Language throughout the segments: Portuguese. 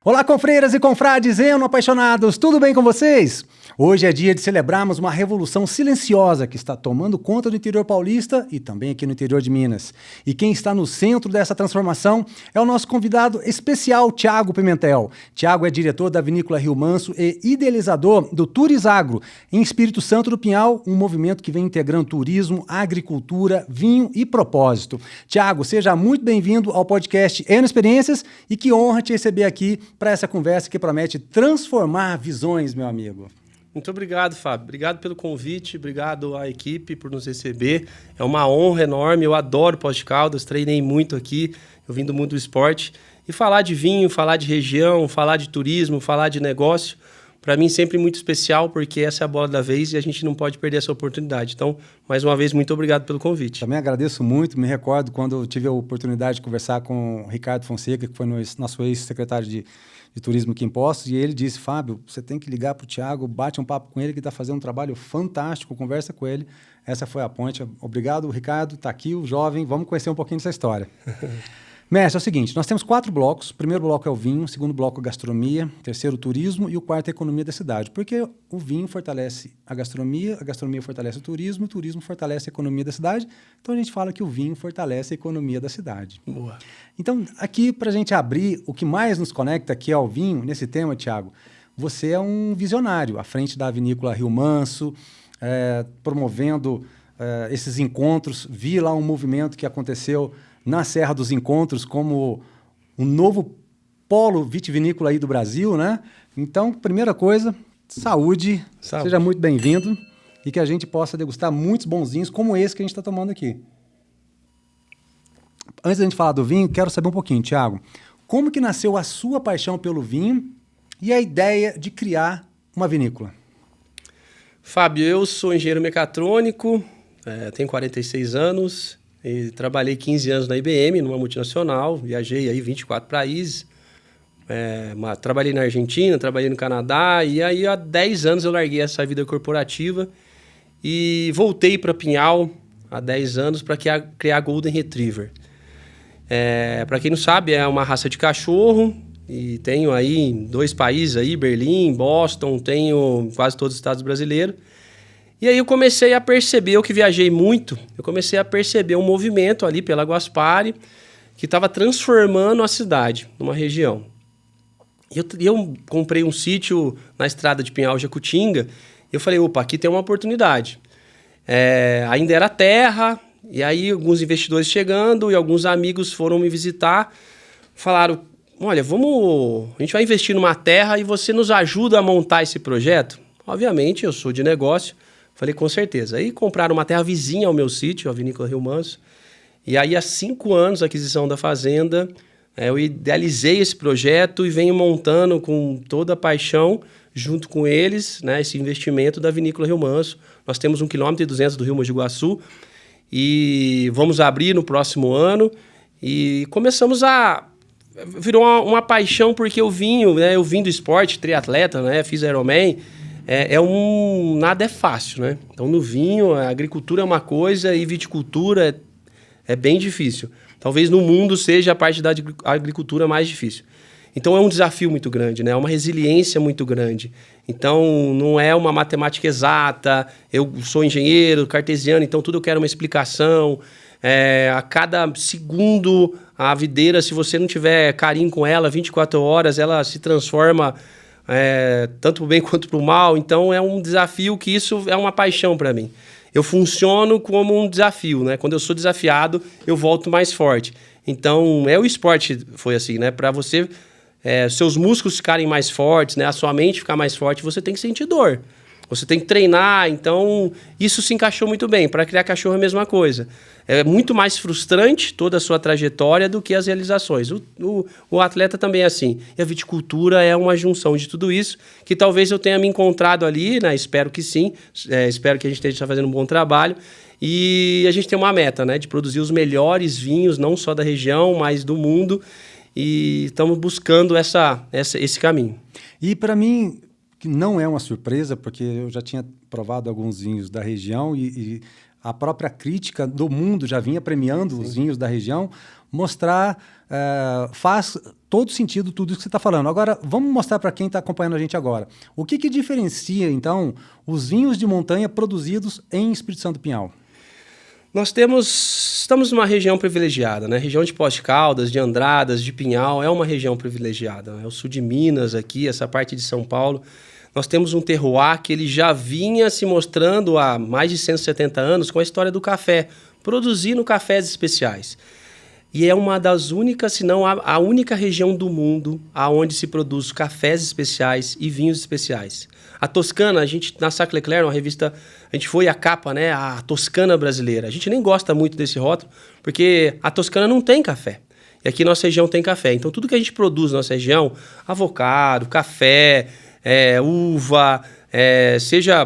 Olá, confreiras e confrades, eno-apaixonados, tudo bem com vocês? Hoje é dia de celebrarmos uma revolução silenciosa que está tomando conta do interior paulista e também aqui no interior de Minas. E quem está no centro dessa transformação é o nosso convidado especial, Thiago Pimentel. Thiago é diretor da Vinícola Rio Manso e idealizador do Turisagro, em Espírito Santo do Pinhal, um movimento que vem integrando turismo, agricultura, vinho e propósito. Thiago, seja muito bem-vindo ao podcast Eno Experiências e que honra te receber aqui para essa conversa que promete transformar visões, meu amigo. Muito obrigado, Fábio. Obrigado pelo convite, obrigado à equipe por nos receber. É uma honra enorme, eu adoro Poços de Caldas, treinei muito aqui, eu vim do mundo do esporte. E falar de vinho, falar de região, falar de turismo, falar de negócio, para mim sempre muito especial, porque essa é a bola da vez e a gente não pode perder essa oportunidade. Então, mais uma vez, muito obrigado pelo convite. Também agradeço muito, me recordo quando eu tive a oportunidade de conversar com o Ricardo Fonseca, que foi nosso ex-secretário de Turismo aqui em Poços, e ele disse, Fábio, você tem que ligar para o Thiago, bate um papo com ele, que está fazendo um trabalho fantástico, conversa com ele. Essa foi a ponte. Obrigado, Ricardo, está aqui o jovem, vamos conhecer um pouquinho dessa história. Mestre, é o seguinte, nós temos 4 blocos, o primeiro bloco é o vinho, o segundo bloco é a gastronomia, o terceiro o turismo e o quarto é a economia da cidade, porque o vinho fortalece a gastronomia fortalece o turismo fortalece a economia da cidade, então a gente fala que o vinho fortalece a economia da cidade. Boa. Então, aqui para a gente abrir, o que mais nos conecta aqui ao vinho, nesse tema, Thiago, você é um visionário, à frente da Vinícola Rio Manso, promovendo esses encontros, vi lá um movimento que aconteceu na Serra dos Encontros como um novo polo vitivinícola aí do Brasil, né? Então, primeira coisa, saúde. Seja muito bem-vindo e que a gente possa degustar muitos bons vinhos como esse que a gente está tomando aqui. Antes da gente falar do vinho, quero saber um pouquinho, Thiago, como que nasceu a sua paixão pelo vinho e a ideia de criar uma vinícola? Fábio, eu sou engenheiro mecatrônico, tenho 46 anos, e trabalhei 15 anos na IBM, numa multinacional, viajei aí 24 países, trabalhei na Argentina, trabalhei no Canadá, e aí há 10 anos eu larguei essa vida corporativa e voltei para Pinhal há 10 anos para criar Golden Retriever. Para quem não sabe, é uma raça de cachorro e tenho aí em 2 países, aí, Berlim, Boston, tenho quase todos os estados brasileiros. E aí eu comecei a perceber, eu que viajei muito, eu comecei a perceber um movimento ali pela Guaspari que estava transformando a cidade, numa região. Eu comprei um sítio na estrada de Pinhal, Jacutinga, e eu falei, opa, aqui tem uma oportunidade. Ainda era terra, e aí alguns investidores chegando e alguns amigos foram me visitar, falaram, olha, a gente vai investir numa terra e você nos ajuda a montar esse projeto? Obviamente, eu sou de negócio. Falei, com certeza. Aí compraram uma terra vizinha ao meu sítio, a Vinícola Rio Manso. E aí, há 5 anos, a aquisição da fazenda, eu idealizei esse projeto e venho montando com toda a paixão, junto com eles, né, esse investimento da Vinícola Rio Manso. Nós temos 1,2 km do Rio Mogi Guaçu e vamos abrir no próximo ano. E começamos virou uma paixão porque eu vim do esporte, triatleta, né, fiz Ironman. Nada é fácil, né? Então, no vinho, a agricultura é uma coisa e viticultura é bem difícil. Talvez no mundo seja a parte da agricultura mais difícil. Então, é um desafio muito grande, né? É uma resiliência muito grande. Então, não é uma matemática exata. Eu sou engenheiro, cartesiano, então tudo eu quero uma explicação. A cada segundo, a videira, se você não tiver carinho com ela, 24 horas, ela se transforma tanto para o bem quanto para o mal. Então é um desafio que isso é uma paixão para mim. Eu funciono como um desafio, né? Quando eu sou desafiado, eu volto mais forte. Então, o esporte foi assim, né? Para você, seus músculos ficarem mais fortes, né? A sua mente ficar mais forte, você tem que sentir dor. Você tem que treinar, então isso se encaixou muito bem. Para criar cachorro é a mesma coisa. É muito mais frustrante toda a sua trajetória do que as realizações. O atleta também é assim. E a viticultura é uma junção de tudo isso, que talvez eu tenha me encontrado ali, né? Espero que sim. Espero que a gente esteja fazendo um bom trabalho. E a gente tem uma meta, né? De produzir os melhores vinhos, não só da região, mas do mundo. E estamos buscando esse caminho. E para mim, que não é uma surpresa, porque eu já tinha provado alguns vinhos da região e a própria crítica do mundo já vinha premiando os vinhos da região, mostrar, faz todo sentido tudo isso que você está falando. Agora, vamos mostrar para quem está acompanhando a gente agora. O que diferencia, então, os vinhos de montanha produzidos em Espírito Santo do Pinhal? Estamos numa região privilegiada, né? Região de Poços de Caldas, de Andradas, de Pinhal, é uma região privilegiada. É o sul de Minas aqui, essa parte de São Paulo. Nós temos um terroir que ele já vinha se mostrando há mais de 170 anos com a história do café, produzindo cafés especiais. E é uma das únicas, se não a única região do mundo onde se produz cafés especiais e vinhos especiais. A Toscana, a gente, na Sacre Leclerc, uma revista, a gente foi a capa, né, a Toscana brasileira. A gente nem gosta muito desse rótulo, porque a Toscana não tem café. E aqui nossa região tem café. Então, tudo que a gente produz na nossa região, avocado, café, uva, seja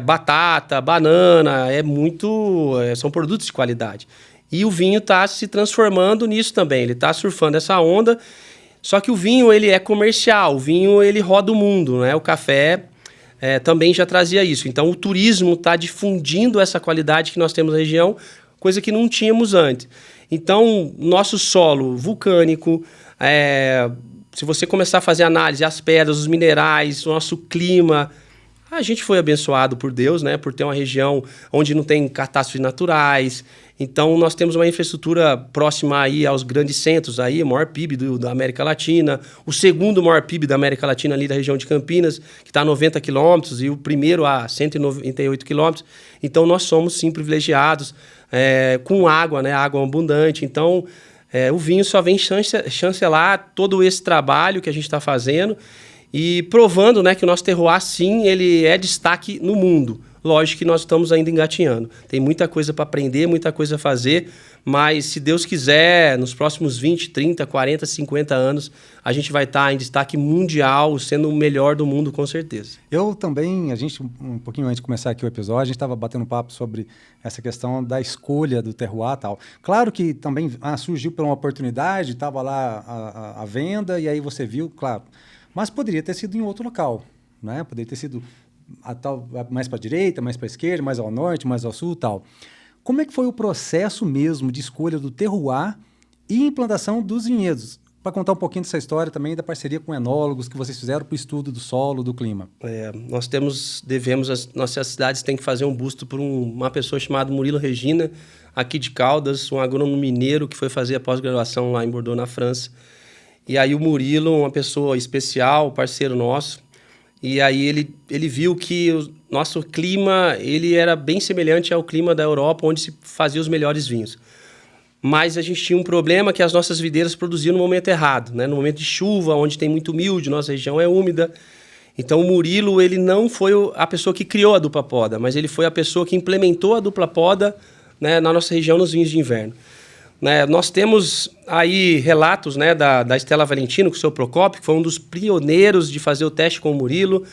batata, banana, são produtos de qualidade. E o vinho está se transformando nisso também, ele está surfando essa onda, só que o vinho ele é comercial, o vinho ele roda o mundo, né? O café também já trazia isso. Então o turismo está difundindo essa qualidade que nós temos na região, coisa que não tínhamos antes. Então nosso solo vulcânico, se você começar a fazer análise, as pedras, os minerais, o nosso clima, a gente foi abençoado por Deus, né? Por ter uma região onde não tem catástrofes naturais. Então, nós temos uma infraestrutura próxima aí aos grandes centros, aí, o maior PIB da América Latina, o segundo maior PIB da América Latina ali da região de Campinas, que está a 90 quilômetros, e o primeiro a 198 quilômetros. Então, nós somos, sim, privilegiados, com água, né? Água abundante. Então, o vinho só vem chancelar todo esse trabalho que a gente está fazendo e provando, né, que o nosso terroir, sim, ele é destaque no mundo. Lógico que nós estamos ainda engatinhando. Tem muita coisa para aprender, muita coisa a fazer, mas se Deus quiser, nos próximos 20, 30, 40, 50 anos, a gente vai estar em destaque mundial, sendo o melhor do mundo, com certeza. Eu também, um pouquinho antes de começar aqui o episódio, a gente estava batendo um papo sobre essa questão da escolha do terroir e tal. Claro que também surgiu por uma oportunidade, estava lá a venda, e aí você viu, claro, mas poderia ter sido em outro local, né? Poderia ter sido mais para a direita, mais para a esquerda, mais ao norte, mais ao sul e tal. Como é que foi o processo mesmo de escolha do terroir e implantação dos vinhedos? Para contar um pouquinho dessa história também da parceria com enólogos que vocês fizeram para o estudo do solo, do clima. Nossas cidades têm que fazer um busto por uma pessoa chamada Murilo Regina, aqui de Caldas, um agrônomo mineiro que foi fazer a pós-graduação lá em Bordeaux, na França. E aí o Murilo, uma pessoa especial, parceiro nosso, e aí ele viu que o nosso clima ele era bem semelhante ao clima da Europa, onde se fazia os melhores vinhos. Mas a gente tinha um problema que as nossas videiras produziam no momento errado, né? No momento de chuva, onde tem muito milho, nossa região é úmida. Então o Murilo ele não foi a pessoa que criou a dupla poda, mas ele foi a pessoa que implementou a dupla poda, né, na nossa região nos vinhos de inverno. Nós temos aí relatos, né, da Estela Valentino com o seu Procópio, que foi um dos pioneiros de fazer o teste com o Murilo,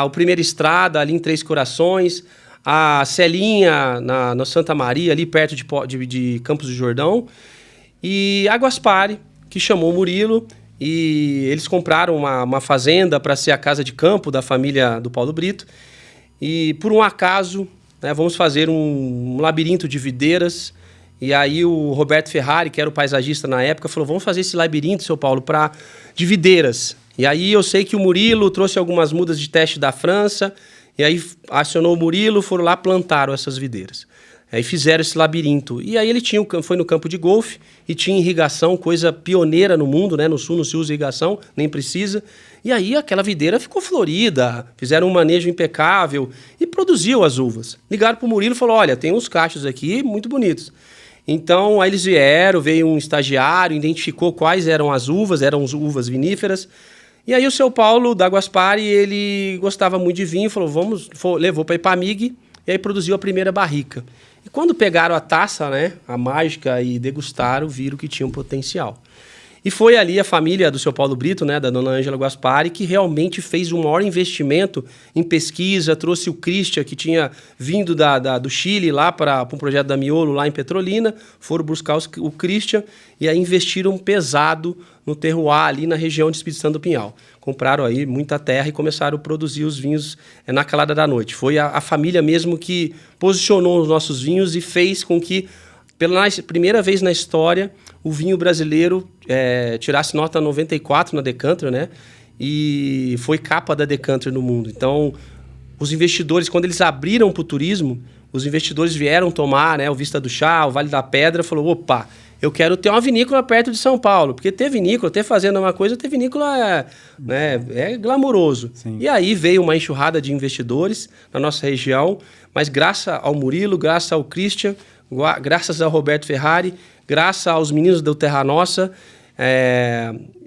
o Primeira Estrada ali em Três Corações, a Celinha na Santa Maria, ali perto de Campos do Jordão, e a Guaspari, que chamou o Murilo, e eles compraram uma fazenda para ser a casa de campo da família do Paulo Brito, e por um acaso, né, vamos fazer um labirinto de videiras. E aí o Roberto Ferrari, que era o paisagista na época, falou, vamos fazer esse labirinto, seu Paulo, de videiras. E aí eu sei que o Murilo trouxe algumas mudas de teste da França, e aí acionou o Murilo, foram lá, plantaram essas videiras. Aí fizeram esse labirinto. E aí ele foi no campo de golfe e tinha irrigação, coisa pioneira no mundo, né? No sul não se usa irrigação, nem precisa. E aí aquela videira ficou florida, fizeram um manejo impecável e produziu as uvas. Ligaram para o Murilo e falaram, olha, tem uns cachos aqui muito bonitos. Então, aí eles veio um estagiário, identificou quais eram as uvas uvas viníferas. E aí o seu Paulo da Guaspari, ele gostava muito de vinho, levou para a Ipamig e aí produziu a primeira barrica. E quando pegaram a taça, né, a mágica, e degustaram, viram que tinha um potencial. E foi ali a família do seu Paulo Brito, né, da dona Ângela Guaspari, que realmente fez o maior investimento em pesquisa, trouxe o Christian, que tinha vindo do Chile lá para um projeto da Miolo, lá em Petrolina, foram buscar o Christian e aí investiram pesado no terroir ali na região de Espírito Santo do Pinhal. Compraram aí muita terra e começaram a produzir os vinhos na calada da noite. Foi a família mesmo que posicionou os nossos vinhos e fez com que, pela primeira vez na história, o vinho brasileiro tirasse nota 94 na Decanter, né? E foi capa da Decanter no mundo. Então, os investidores, quando eles abriram para o turismo, os investidores vieram tomar, né, o Vista do Chá, o Vale da Pedra, falou, opa, eu quero ter uma vinícola perto de São Paulo, porque ter vinícola, ter fazenda é uma coisa, ter vinícola é glamouroso. Sim. E aí veio uma enxurrada de investidores na nossa região, mas graças ao Murilo, graças ao Christian, graças ao Roberto Ferrari, graças aos meninos do Terra Nossa,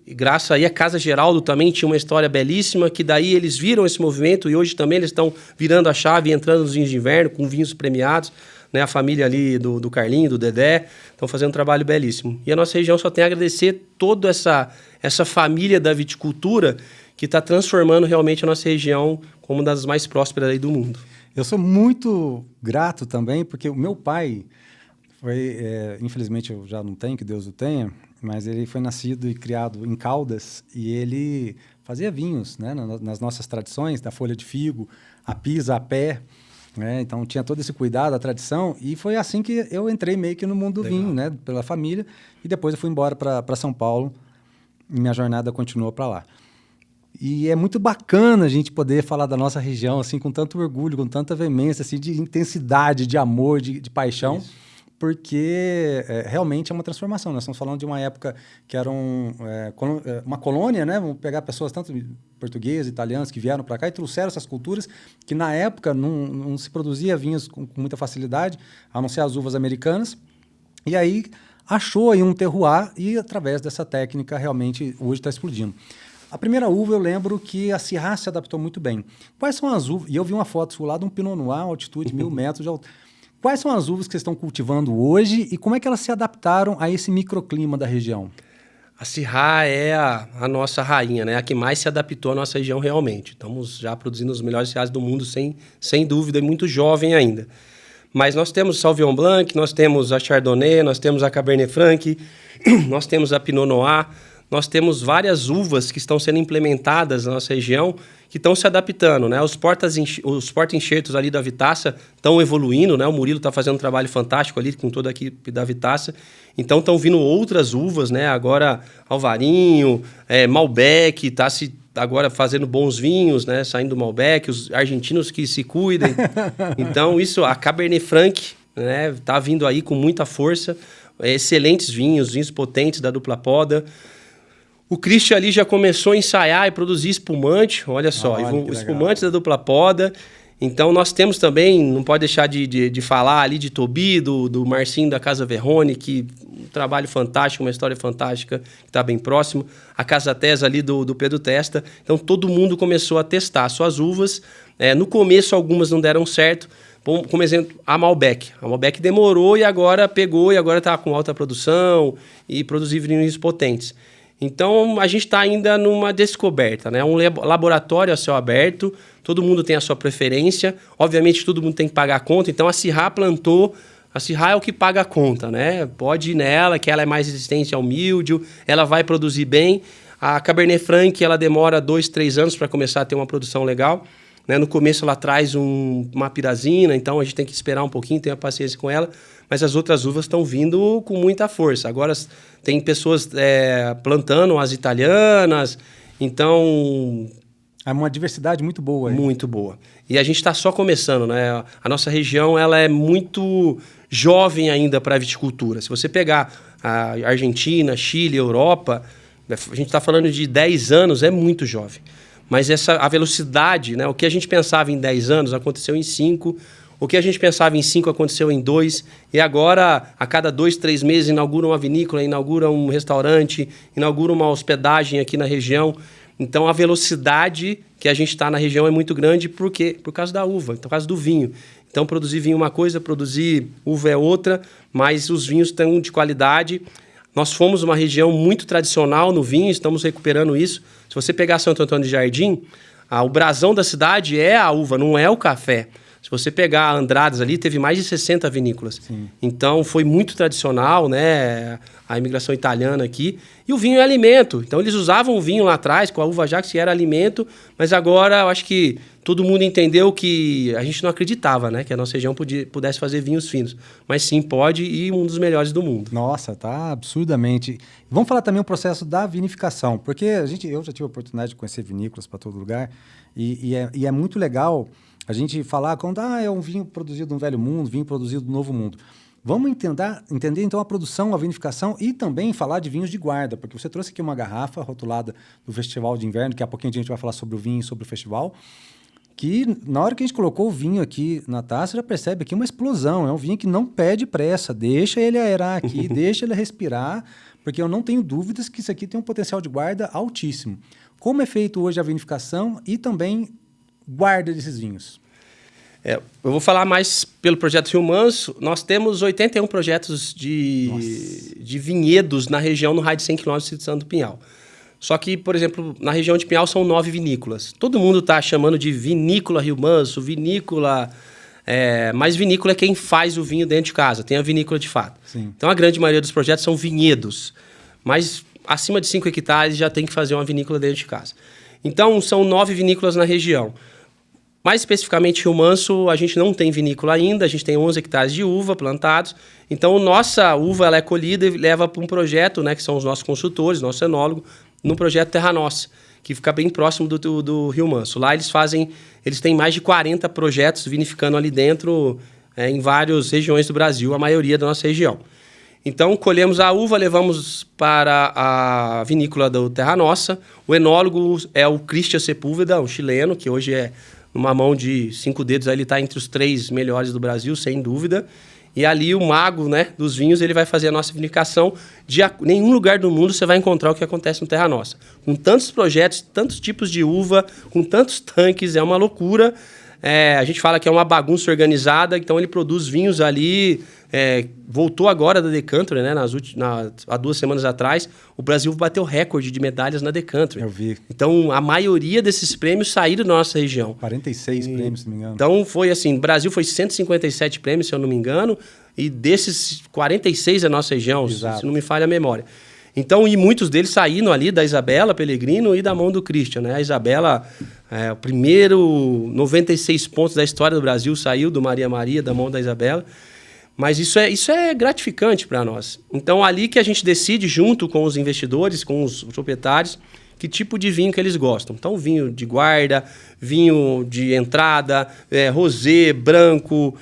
graças aí a Casa Geraldo também tinha uma história belíssima, que daí eles viram esse movimento e hoje também eles estão virando a chave e entrando nos vinhos de inverno com vinhos premiados, né? A família ali do Carlinho, do Dedé, estão fazendo um trabalho belíssimo. E a nossa região só tem a agradecer toda essa família da viticultura que está transformando realmente a nossa região como uma das mais prósperas aí do mundo. Eu sou muito grato também, porque o meu pai foi, infelizmente eu já não tenho, que Deus o tenha, mas ele foi nascido e criado em Caldas e ele fazia vinhos, né, nas nossas tradições, da folha de figo, a pisa, a pé, né, então tinha todo esse cuidado, a tradição, e foi assim que eu entrei meio que no mundo do vinho, né, pela família, e depois eu fui embora para São Paulo e minha jornada continuou para lá. E é muito bacana a gente poder falar da nossa região assim com tanto orgulho, com tanta veemência, assim, de intensidade, de amor, de paixão. Isso. Porque realmente é uma transformação. Nós estamos falando de uma época que era uma colônia, né? Vamos pegar pessoas, tanto portugueses, italianos, que vieram para cá e trouxeram essas culturas, que na época não se produzia vinhos com muita facilidade, a não ser as uvas americanas. E aí achou aí um terroir e, através dessa técnica, realmente hoje está explodindo. A primeira uva, eu lembro que a Syrah se adaptou muito bem. Quais são as uvas? E eu vi uma foto lá de um Pinot Noir, altitude 1.000 metros de altura. Quais são as uvas que vocês estão cultivando hoje e como é que elas se adaptaram a esse microclima da região? A Syrah é a nossa rainha, né? A que mais se adaptou à nossa região realmente. Estamos já produzindo os melhores Syrahs do mundo, sem dúvida, e muito jovem ainda. Mas nós temos Sauvignon Blanc, nós temos a Chardonnay, nós temos a Cabernet Franc, nós temos a Pinot Noir, nós temos várias uvas que estão sendo implementadas na nossa região que estão se adaptando, né? Os porta-enxertos ali da Vitácia estão evoluindo, né? O Murilo está fazendo um trabalho fantástico ali com toda a equipe da Vitácia. Então estão vindo outras uvas, né? Agora Alvarinho, Malbec está agora fazendo bons vinhos, né? Saindo do Malbec, os argentinos que se cuidem. Então isso, a Cabernet Franc, né? Está vindo aí com muita força, excelentes vinhos potentes da dupla poda. O Christian ali já começou a ensaiar e produzir espumante, olha só, espumante da dupla poda. Então nós temos também, não pode deixar de falar ali de Tobi, do Marcinho da Casa Verrone, que um trabalho fantástico, uma história fantástica, que está bem próximo. A Casa Tesa ali do Pedro Testa. Então todo mundo começou a testar suas uvas. No começo algumas não deram certo. Como exemplo, a Malbec. A Malbec demorou e agora pegou e agora está com alta produção e produzir vinhos potentes. Então, a gente está ainda numa descoberta, né? Um laboratório a céu aberto, todo mundo tem a sua preferência, obviamente todo mundo tem que pagar a conta, então a Syrah plantou, a Syrah é o que paga a conta, né? Pode ir nela, que ela é mais resistente ao míldio, ela vai produzir bem. A Cabernet Franc, ela demora 2-3 anos para começar a ter uma produção legal, né? No começo ela traz uma pirazina, então a gente tem que esperar um pouquinho, ter paciência com ela, mas as outras uvas estão vindo com muita força. Agora tem pessoas plantando as italianas, então... É uma diversidade muito boa. Muito boa. E a gente está só começando, né? A nossa região ela é muito jovem ainda para a viticultura. Se você pegar a Argentina, Chile, Europa, a gente está falando de 10 anos, é muito jovem. Mas a velocidade, né? O que a gente pensava em 10 anos aconteceu em 5. O que a gente pensava em 5 aconteceu em 2. E agora, a cada 2-3 meses, inaugura uma vinícola, inaugura um restaurante, inaugura uma hospedagem aqui na região. Então, a velocidade que a gente está na região é muito grande. Por quê? Por causa da uva, por causa do vinho. Então, produzir vinho é uma coisa, produzir uva é outra, mas os vinhos estão de qualidade. Nós fomos uma região muito tradicional no vinho, estamos recuperando isso. Se você pegar Santo Antônio de Jardim, o brasão da cidade é a uva, não é o café. Se você pegar Andradas ali, teve mais de 60 vinícolas. Sim. Então, foi muito tradicional, né? A imigração italiana aqui. E o vinho é alimento. Então, eles usavam o vinho lá atrás, com a uva Jacques, que era alimento. Mas agora, eu acho que todo mundo entendeu que a gente não acreditava, né? Que a nossa região pudesse fazer vinhos finos. Mas sim, pode, e um dos melhores do mundo. Nossa, tá absurdamente. Vamos falar também o processo da vinificação, porque eu já tive a oportunidade de conhecer vinícolas para todo lugar, e é muito legal a gente falar quando é um vinho produzido no Velho Mundo, vinho produzido no Novo Mundo. Vamos entender então a produção, a vinificação e também falar de vinhos de guarda, porque você trouxe aqui uma garrafa rotulada do Festival de Inverno, que a pouquinho a gente vai falar sobre o vinho e sobre o festival, que na hora que a gente colocou o vinho aqui na taça, já percebe aqui uma explosão. É um vinho que não pede pressa, deixa ele aerar aqui, deixa ele respirar, porque eu não tenho dúvidas que isso aqui tem um potencial de guarda altíssimo. Como é feito hoje a vinificação e também guarda desses vinhos? Eu vou falar mais pelo projeto Rio Manso. Nós temos 81 projetos de vinhedos na região, no raio de 100 km de Santo Pinhal. Só que, por exemplo, na região de Pinhal são 9 vinícolas. Todo mundo está chamando de vinícola Rio Manso, vinícola... mas vinícola é quem faz o vinho dentro de casa, tem a vinícola de fato. Sim. Então, a grande maioria dos projetos são vinhedos. Mas acima de 5 hectares já tem que fazer uma vinícola dentro de casa. Então, são 9 vinícolas na região. Mais especificamente, Rio Manso, a gente não tem vinícola ainda, a gente tem 11 hectares de uva plantados. Então, nossa uva ela é colhida e leva para um projeto, né, que são os nossos consultores, nosso enólogo, no projeto Terra Nossa, que fica bem próximo do Rio Manso. Lá eles têm mais de 40 projetos vinificando ali dentro, em várias regiões do Brasil, a maioria da nossa região. Então, colhemos a uva, levamos para a vinícola do Terra Nossa. O enólogo é o Christian Sepúlveda, um chileno, que hoje é numa mão de 5 dedos, ele está entre os 3 melhores do Brasil, sem dúvida. E ali o mago, né, dos vinhos, ele vai fazer a nossa vinificação. Nenhum lugar do mundo você vai encontrar o que acontece no Terra Nossa. Com tantos projetos, tantos tipos de uva, com tantos tanques, é uma loucura. A gente fala que é uma bagunça organizada, então ele produz vinhos ali. Voltou agora da Decanter, né? Há 2 semanas atrás, o Brasil bateu recorde de medalhas na Decanter. Eu vi. Então, a maioria desses prêmios saíram da nossa região. 46 prêmios, se não me engano. Então, foi assim, o Brasil foi 157 prêmios, se eu não me engano, e desses, 46 é a nossa região, Exato. se não me falha a memória. Então, e muitos deles saíram ali da Isabela Pellegrino e da mão do Christian, né? A Isabela, o primeiro 96 pontos da história do Brasil saiu do Maria Maria, da mão da Isabela. Mas isso é gratificante para nós. Então, ali que a gente decide, junto com os investidores, com os proprietários, que tipo de vinho que eles gostam. Então, vinho de guarda, vinho de entrada, rosé, branco,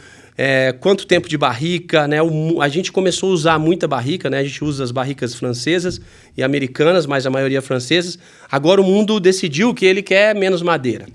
quanto tempo de barrica, né? A gente começou a usar muita barrica, né? A gente usa as barricas francesas e americanas, mas a maioria francesas. Agora o mundo decidiu que ele quer menos madeira.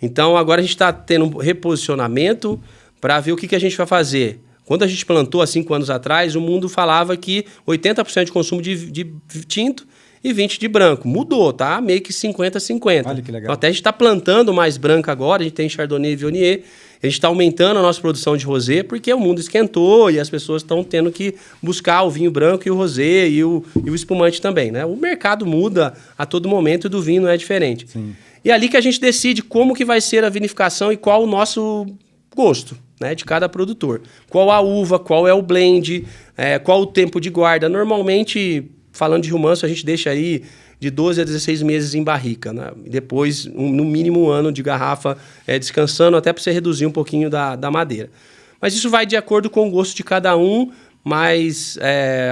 Então, agora a gente está tendo um reposicionamento para ver o que a gente vai fazer. Quando a gente plantou há 5 anos atrás, o mundo falava que 80% de consumo de tinto e 20% de branco. Mudou, tá? Meio que 50-50. Olha que legal. Então, até a gente está plantando mais branco agora, a gente tem Chardonnay e Viognier, a gente está aumentando a nossa produção de rosé, porque o mundo esquentou e as pessoas estão tendo que buscar o vinho branco e o rosé e o espumante também, né? O mercado muda a todo momento e do vinho não é diferente. Sim. E é ali que a gente decide como que vai ser a vinificação e qual o nosso gosto, né, de cada produtor. Qual a uva, qual é o blend, qual o tempo de guarda. Normalmente, falando de Rio Manso, a gente deixa aí de 12 a 16 meses em barrica, né? E depois, no mínimo 1 ano de garrafa descansando, até para você reduzir um pouquinho da madeira. Mas isso vai de acordo com o gosto de cada um, mas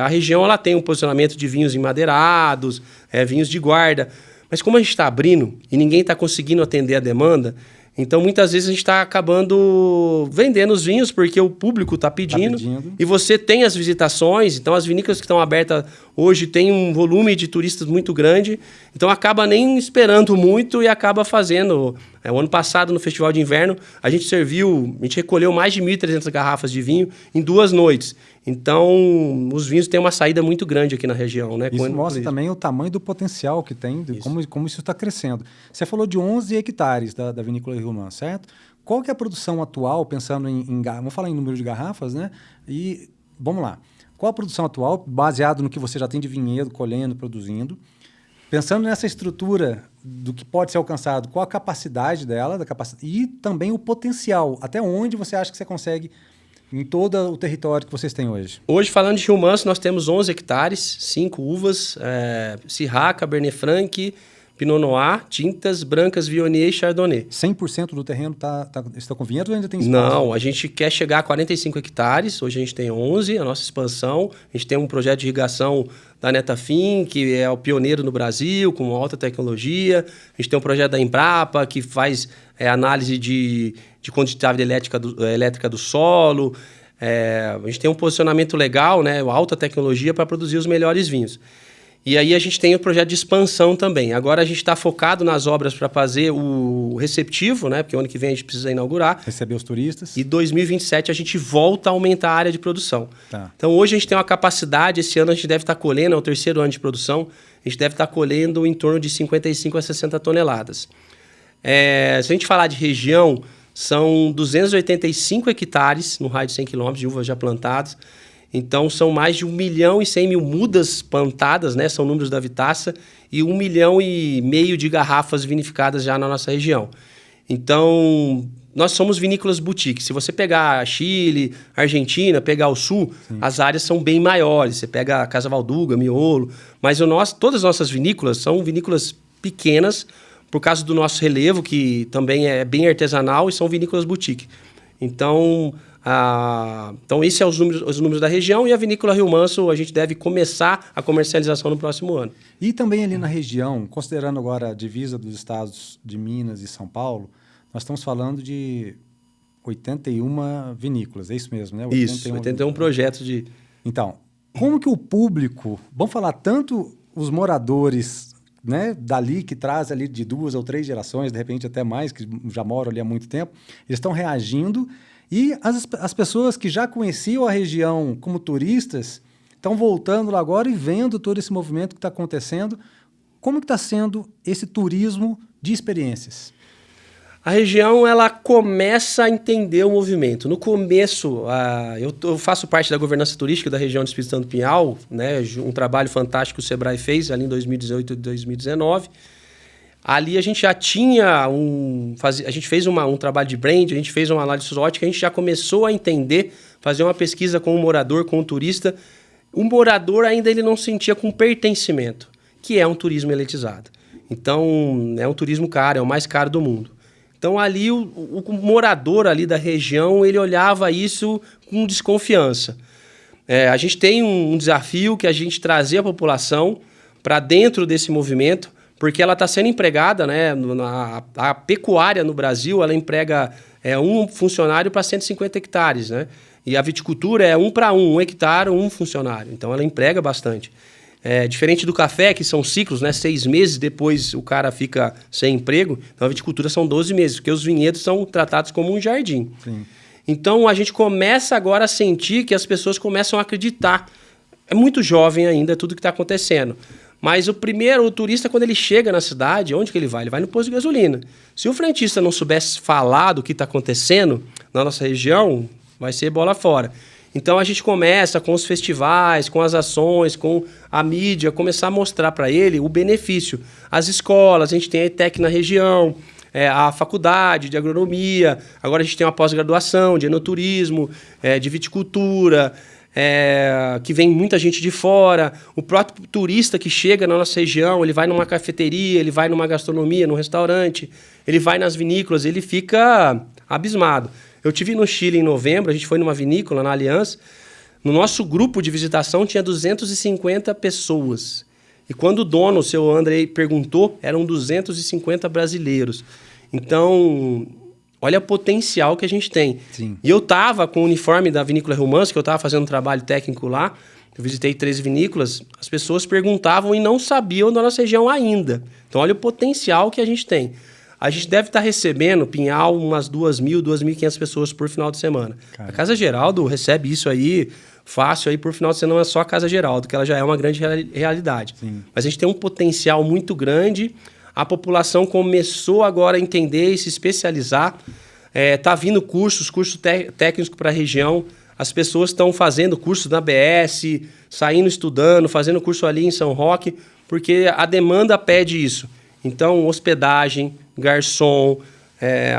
a região ela tem um posicionamento de vinhos emadeirados, vinhos de guarda. Mas como a gente está abrindo e ninguém está conseguindo atender a demanda, então, muitas vezes, a gente está acabando vendendo os vinhos porque o público está pedindo. E você tem as visitações. Então, as vinícolas que estão abertas hoje têm um volume de turistas muito grande. Então, acaba nem esperando muito e acaba fazendo. O ano passado, no Festival de Inverno, a gente recolheu mais de 1.300 garrafas de vinho em 2 noites. Então, os vinhos têm uma saída muito grande aqui na região, né? Isso mostra também o tamanho do potencial que tem, como isso está crescendo. Você falou de 11 hectares da vinícola Rio Manso, certo? Qual que é a produção atual, pensando vamos falar em número de garrafas, né? E, vamos lá. qual a produção atual, baseado no que você já tem de vinhedo, colhendo, produzindo? Pensando nessa estrutura do que pode ser alcançado, qual a capacidade dela, e também o potencial, até onde você acha que você consegue em todo o território que vocês têm hoje? Hoje, falando de Rio Manso, nós temos 11 hectares, 5 uvas, Syrah, Cabernet Franc, Pinot Noir, tintas brancas, Viognier e Chardonnay. 100% do terreno está com vinhedo ou ainda tem espaço? Não, a gente quer chegar a 45 hectares, hoje a gente tem 11, a nossa expansão. A gente tem um projeto de irrigação da Netafim, que é o pioneiro no Brasil, com alta tecnologia. A gente tem um projeto da Embrapa, que faz análise de condutividade elétrica do solo. A gente tem um posicionamento legal, né, alta tecnologia para produzir os melhores vinhos. E aí a gente tem o projeto de expansão também. Agora a gente está focado nas obras para fazer o receptivo, né? Porque ano que vem a gente precisa inaugurar. Receber os turistas. E 2027 a gente volta a aumentar a área de produção. Tá. Então hoje a gente tem uma capacidade, esse ano a gente deve estar colhendo, é o terceiro ano de produção, a gente deve estar colhendo em torno de 55 a 60 toneladas. Se a gente falar de região, são 285 hectares no raio de 100 km de uvas já plantadas. Então, são mais de 1.100.000 mudas plantadas, né? São números da Vitaça, e 1,5 milhão de garrafas vinificadas já na nossa região. Então, nós somos vinícolas boutique. Se você pegar Chile, Argentina, pegar o Sul, sim, as áreas são bem maiores. Você pega a Casa Valduga, Miolo, mas todas as nossas vinícolas são vinícolas pequenas, por causa do nosso relevo, que também é bem artesanal, e são vinícolas boutique. Então esses são os números da região, e a Vinícola Rio Manso a gente deve começar a comercialização no próximo ano. E também ali na região, considerando agora a divisa dos estados de Minas e São Paulo, nós estamos falando de 81 vinícolas, é isso mesmo, né? 81 projetos de... Então, como que o público, vamos falar tanto os moradores, né, dali que traz ali de 2 ou 3 gerações, de repente até mais, que já moram ali há muito tempo, eles estão reagindo. E as pessoas que já conheciam a região como turistas estão voltando lá agora e vendo todo esse movimento que está acontecendo. Como que está sendo esse turismo de experiências? A região ela começa a entender o movimento. No começo, eu faço parte da governança turística da região de Espírito Santo Pinhal, né, um trabalho fantástico que o Sebrae fez ali em 2018 e 2019. Ali a gente já tinha a gente fez um trabalho de brand, a gente fez uma análise SWOT, que a gente já começou a entender, fazer uma pesquisa com o morador, com o turista. O morador ainda ele não sentia com pertencimento, que é um turismo elitizado. Então, é um turismo caro, é o mais caro do mundo. Então, ali, o morador ali da região, ele olhava isso com desconfiança. A gente tem um desafio que a gente trazer a população para dentro desse movimento, porque ela está sendo empregada, né? A pecuária no Brasil, ela emprega um funcionário para 150 hectares, né? E a viticultura é 1 para 1 hectare, 1 funcionário. Então, ela emprega bastante. Diferente do café, que são ciclos, né? 6 meses depois o cara fica sem emprego. Então, a viticultura são 12 meses, porque os vinhedos são tratados como um jardim. Sim. Então, a gente começa agora a sentir que as pessoas começam a acreditar. É muito jovem ainda tudo que está acontecendo. Mas o turista, quando ele chega na cidade, onde que ele vai? Ele vai no posto de gasolina. Se o frentista não soubesse falar do que está acontecendo na nossa região, vai ser bola fora. Então, a gente começa com os festivais, com as ações, com a mídia, começar a mostrar para ele o benefício. As escolas, a gente tem a ETEC na região, a faculdade de agronomia, agora a gente tem uma pós-graduação de enoturismo, de viticultura, que vem muita gente de fora. O próprio turista que chega na nossa região, ele vai numa cafeteria, ele vai numa gastronomia, num restaurante, ele vai nas vinícolas, ele fica abismado. Eu estive no Chile em novembro, a gente foi numa vinícola, na Aliança. No nosso grupo de visitação tinha 250 pessoas. E quando o dono, o seu Andrei, perguntou, eram 250 brasileiros. Então, olha o potencial que a gente tem. Sim. E eu estava com o uniforme da Vinícola Rio Manso, que eu estava fazendo um trabalho técnico lá. Eu visitei 13 vinícolas. As pessoas perguntavam e não sabiam da nossa região ainda. Então, olha o potencial que a gente tem. A gente deve estar recebendo, Pinhal, umas 2.000, 2.500 pessoas por final de semana. Caramba. A Casa Geraldo recebe isso aí fácil, aí por final de semana é só a Casa Geraldo, que ela já é uma grande realidade. Sim. Mas a gente tem um potencial muito grande. A população começou agora a entender e se especializar. Tá vindo cursos técnicos para a região. as pessoas estão fazendo curso na ABS, saindo estudando, fazendo curso ali em São Roque, porque a demanda pede isso. Então, hospedagem, garçom,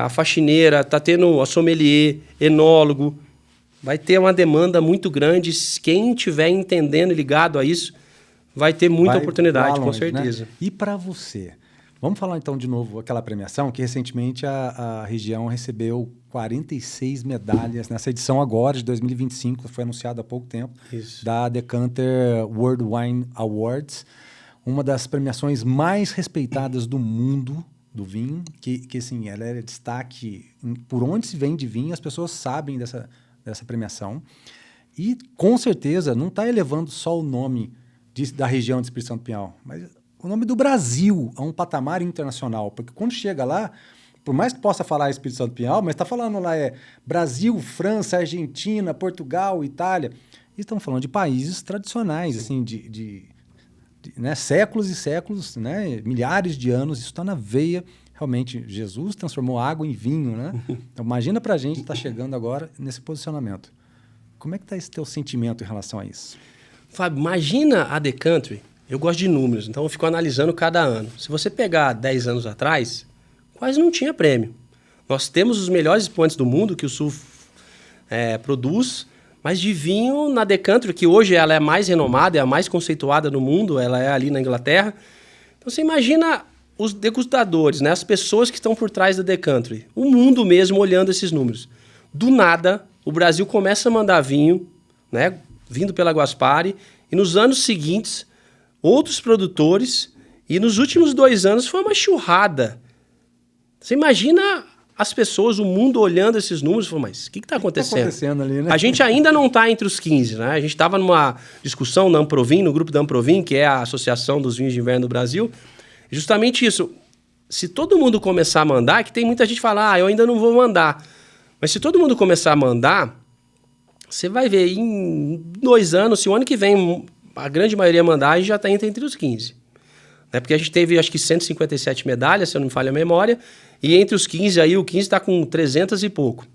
a faxineira, está tendo a sommelier, enólogo. Vai ter uma demanda muito grande. Quem estiver entendendo e ligado a isso, vai ter muita oportunidade, longe, com certeza. Né? E para você? Vamos falar então de novo aquela premiação que recentemente a região recebeu 46 medalhas nessa edição agora de 2025, foi anunciado há pouco tempo, da Decanter World Wine Awards, uma das premiações mais respeitadas do mundo do vinho, que assim, ela é destaque por onde se vende vinho, as pessoas sabem dessa premiação e com certeza não está elevando só o nome da região de Espírito Santo do Pinhal, mas o nome do Brasil a um patamar internacional, porque quando chega lá, por mais que possa falar Espírito Santo do Pinhal, mas está falando lá Brasil, França, Argentina, Portugal, Itália, e estão falando de países tradicionais, assim, né, séculos e séculos, né, milhares de anos, isso está na veia. Realmente, Jesus transformou água em vinho, né? Então, imagina para a gente estar chegando agora nesse posicionamento. Como é que está esse teu sentimento em relação a isso? Fábio, imagina a Decanter. Eu gosto de números, então eu fico analisando cada ano. Se você pegar 10 anos atrás, quase não tinha prêmio. Nós temos os melhores expoentes do mundo que o Sul produz, mas de vinho na Decanter, que hoje ela é a mais renomada, é a mais conceituada no mundo, ela é ali na Inglaterra. Então você imagina os degustadores, né, as pessoas que estão por trás da Decanter, o mundo mesmo olhando esses números. Do nada, o Brasil começa a mandar vinho, né, vindo pela Guaspari, e nos anos seguintes, outros produtores, e nos últimos 2 anos foi uma churrada. Você imagina as pessoas, o mundo olhando esses números e falando, mas o que está acontecendo? Tá acontecendo ali, né? A gente ainda não está entre os 15, né? A gente estava numa discussão na Amprovin, no grupo da Amprovin, que é a Associação dos Vinhos de Inverno do Brasil, justamente isso. Se todo mundo começar a mandar, que tem muita gente que fala, eu ainda não vou mandar. Mas se todo mundo começar a mandar, você vai ver em 2 anos, se o ano que vem a grande maioria mandar, a gente já está entre os 15. Né? Porque a gente teve, acho que 157 medalhas, se eu não me falha a memória, e entre os 15 aí, o 15 está com 300 e pouco.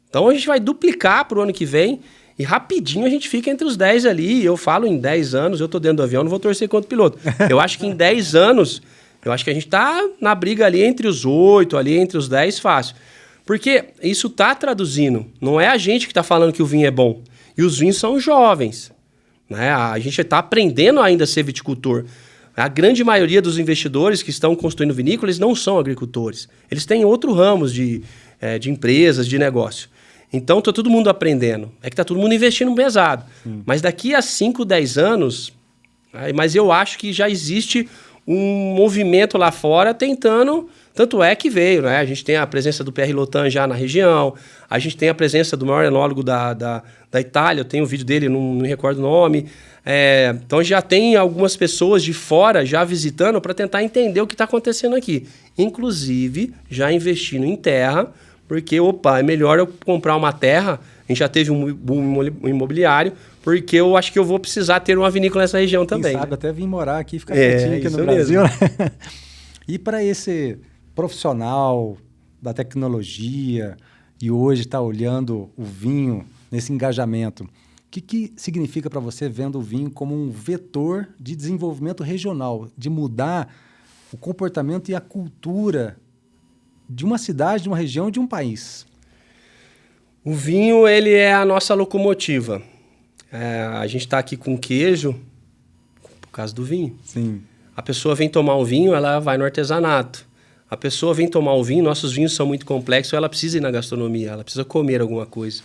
Então a gente vai duplicar para o ano que vem e rapidinho a gente fica entre os 10 ali. Eu falo em 10 anos, eu estou dentro do avião, não vou torcer contra o piloto. Eu acho que em 10 anos, eu acho que a gente está na briga ali entre os 8, ali entre os 10, fácil. Porque isso está traduzindo. Não é a gente que está falando que o vinho é bom. E os vinhos são jovens. Né? A gente está aprendendo ainda a ser viticultor. A grande maioria dos investidores que estão construindo vinícola, eles não são agricultores. Eles têm outros ramos de empresas, de negócio. Então, está todo mundo aprendendo. É que está todo mundo investindo pesado. Mas daqui a 5, 10 anos... Mas eu acho que já existe um movimento lá fora tentando... Tanto é que veio, né? A gente tem a presença do Pierre Lotan já na região, a gente tem a presença do maior enólogo da Itália, eu tenho um vídeo dele, não me recordo o nome. Então já tem algumas pessoas de fora já visitando para tentar entender o que está acontecendo aqui. Inclusive, já investindo em terra, porque, é melhor eu comprar uma terra, a gente já teve um boom imobiliário, porque eu acho que eu vou precisar ter uma vinícola nessa região também. Quem sabe até vir morar aqui, ficar quietinho aqui no Brasil. Né? E para esse profissional da tecnologia e hoje está olhando o vinho nesse engajamento, o que significa para você vendo o vinho como um vetor de desenvolvimento regional, de mudar o comportamento e a cultura de uma cidade, de uma região, de um país? O vinho, ele é a nossa locomotiva. A gente está aqui com queijo por causa do vinho. Sim. A pessoa vem tomar um vinho, ela vai no artesanato. A pessoa vem tomar um vinho, nossos vinhos são muito complexos, ela precisa ir na gastronomia, ela precisa comer alguma coisa.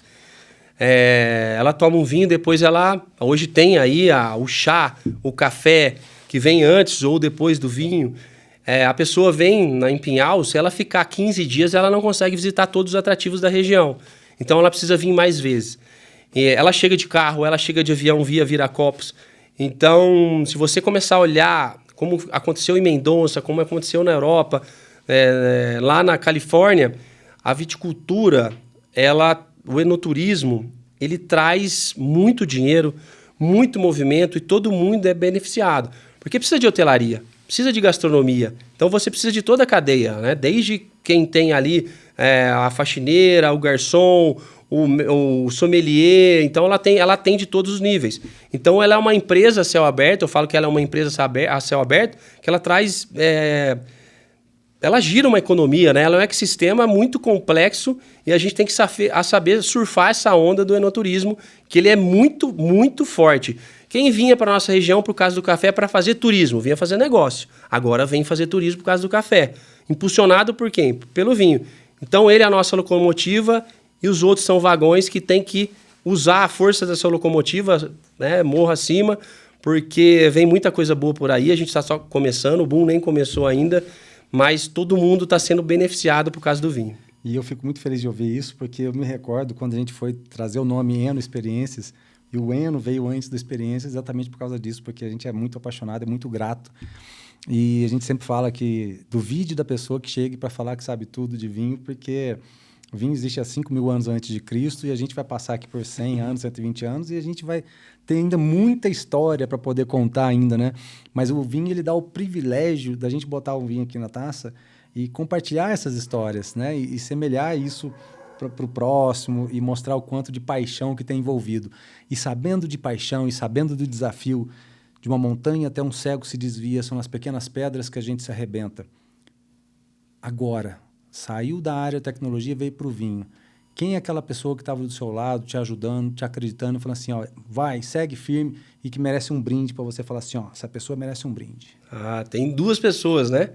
Ela toma um vinho, depois ela... Hoje tem aí o chá, o café, que vem antes ou depois do vinho. A pessoa vem em Pinhal, se ela ficar 15 dias, ela não consegue visitar todos os atrativos da região. Então, ela precisa vir mais vezes. Ela chega de carro, ela chega de avião via Viracopos. Então, se você começar a olhar como aconteceu em Mendonça, como aconteceu na Europa, lá na Califórnia, a viticultura, o enoturismo, ele traz muito dinheiro, muito movimento e todo mundo é beneficiado. Porque precisa de hotelaria, precisa de gastronomia. Então você precisa de toda a cadeia, né? Desde quem tem ali a faxineira, o garçom, o sommelier, então ela atende todos os níveis. Então ela é uma empresa a céu aberto, eu falo que ela é uma empresa a céu aberto, que ela traz... ela gira uma economia, né? Ela é um ecossistema muito complexo e a gente tem que saber surfar essa onda do enoturismo, que ele é muito, muito forte. Quem vinha para a nossa região por causa do café para fazer turismo, vinha fazer negócio. Agora vem fazer turismo por causa do café. Impulsionado por quem? Pelo vinho. Então ele é a nossa locomotiva e os outros são vagões que tem que usar a força dessa locomotiva, né, morro acima, porque vem muita coisa boa por aí. A gente está só começando, o boom nem começou ainda, mas todo mundo está sendo beneficiado por causa do vinho. E eu fico muito feliz de ouvir isso, porque eu me recordo quando a gente foi trazer o nome Eno Experiências, e o Eno veio antes do Experiências exatamente por causa disso, porque a gente é muito apaixonado, é muito grato. E a gente sempre fala que duvide da pessoa que chegue para falar que sabe tudo de vinho, porque o vinho existe há 5.000 anos antes de Cristo e a gente vai passar aqui por 100 anos, 120 anos e a gente vai ter ainda muita história para poder contar ainda, né? Mas o vinho, ele dá o privilégio da gente botar o vinho aqui na taça e compartilhar essas histórias, né? E semelhar isso para o próximo e mostrar o quanto de paixão que tem envolvido. E sabendo de paixão e sabendo do desafio de uma montanha até um cego se desvia, são as pequenas pedras que a gente se arrebenta. Agora, saiu da área de tecnologia e veio para o vinho. Quem é aquela pessoa que estava do seu lado, te ajudando, te acreditando, falando assim, ó, vai, segue firme e que merece um brinde para você falar assim, ó, essa pessoa merece um brinde? Tem 2 pessoas, né?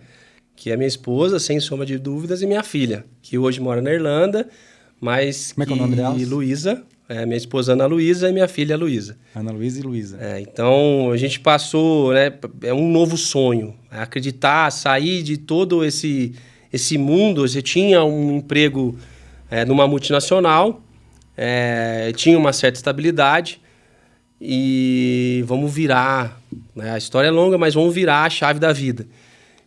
Que é minha esposa, sem sombra de dúvidas, e minha filha, que hoje mora na Irlanda, mas... Como é que é o nome delas? Luísa, minha esposa Ana Luísa e minha filha Luísa. Ana Luísa e Luísa. Então, a gente passou, né? É um novo sonho. Acreditar, sair de todo esse mundo. Você tinha um emprego numa multinacional, tinha uma certa estabilidade e vamos virar, né? A história é longa, mas vamos virar a chave da vida.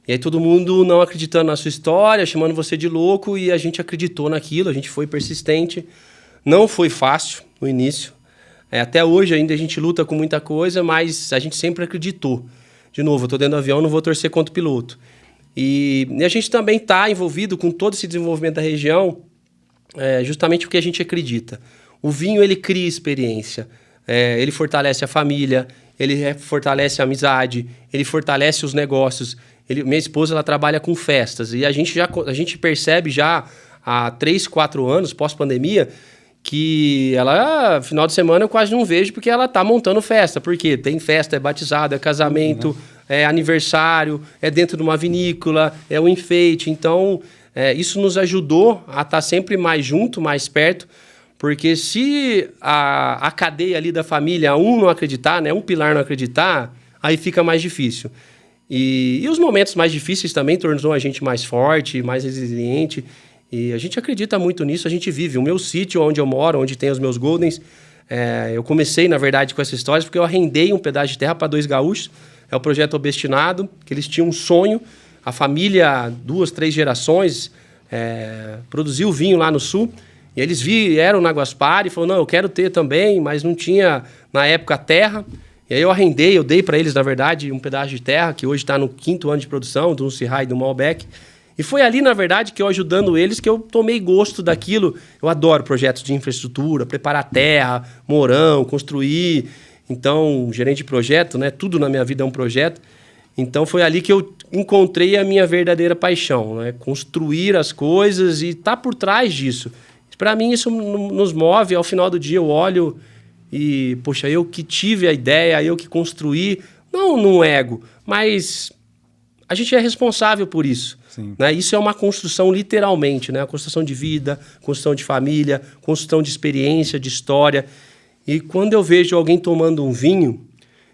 E aí todo mundo não acreditando na sua história, chamando você de louco, e a gente acreditou naquilo, a gente foi persistente. Não foi fácil no início. Até hoje ainda a gente luta com muita coisa, mas a gente sempre acreditou. De novo, eu estou dentro do avião, não vou torcer contra o piloto. E a gente também está envolvido com todo esse desenvolvimento da região, justamente porque a gente acredita. O vinho, ele cria experiência, ele fortalece a família, ele fortalece a amizade, ele fortalece os negócios. Minha esposa, ela trabalha com festas e a gente percebe já há 3, 4 anos, pós-pandemia, que ela, final de semana, eu quase não vejo porque ela tá montando festa. Por quê? Tem festa, é batizado, é casamento, é aniversário, é dentro de uma vinícola, é um enfeite. Então, isso nos ajudou a estar sempre mais junto, mais perto, porque se a cadeia ali da família, um não acreditar, né, um pilar não acreditar, aí fica mais difícil. E os momentos mais difíceis também tornam a gente mais forte, mais resiliente. E a gente acredita muito nisso, a gente vive. O meu sítio, onde eu moro, onde tem os meus Goldens, eu comecei, na verdade, com essa história porque eu arrendei um pedaço de terra para 2 gaúchos. É o projeto Obestinado, que eles tinham um sonho. A família, 2, 3 gerações, produziu vinho lá no sul. E eles vieram na Guaspar e falaram, não, eu quero ter também, mas não tinha, na época, terra. E aí eu dei para eles, na verdade, um pedaço de terra, que hoje está no 5º ano de produção, do Syrah e do Malbec. E foi ali, na verdade, que eu ajudando eles, que eu tomei gosto daquilo. Eu adoro projetos de infraestrutura, preparar terra, morão, construir. Então, gerente de projeto, né? Tudo na minha vida é um projeto. Então, foi ali que eu encontrei a minha verdadeira paixão, né? Construir as coisas e estar por trás disso. Para mim, isso nos move. Ao final do dia, eu olho e, poxa, eu que tive a ideia, eu que construí, não num ego, mas a gente é responsável por isso. Né? Isso é uma construção literalmente, né? A construção de vida, construção de família, construção de experiência, de história. E quando eu vejo alguém tomando um vinho,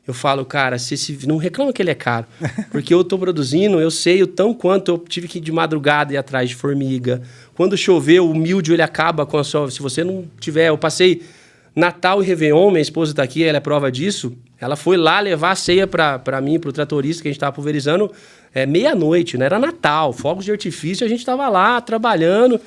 eu falo, cara, não reclama que ele é caro, porque eu estou produzindo, eu sei o tão quanto eu tive que ir de madrugada ir atrás de formiga. Quando choveu, o míldio ele acaba com a sua... Se você não tiver... Eu passei Natal e Réveillon, minha esposa está aqui, ela é prova disso. Ela foi lá levar a ceia para mim, para o tratorista, que a gente estava pulverizando, meia-noite, né? Era Natal, fogos de artifício, a gente estava lá trabalhando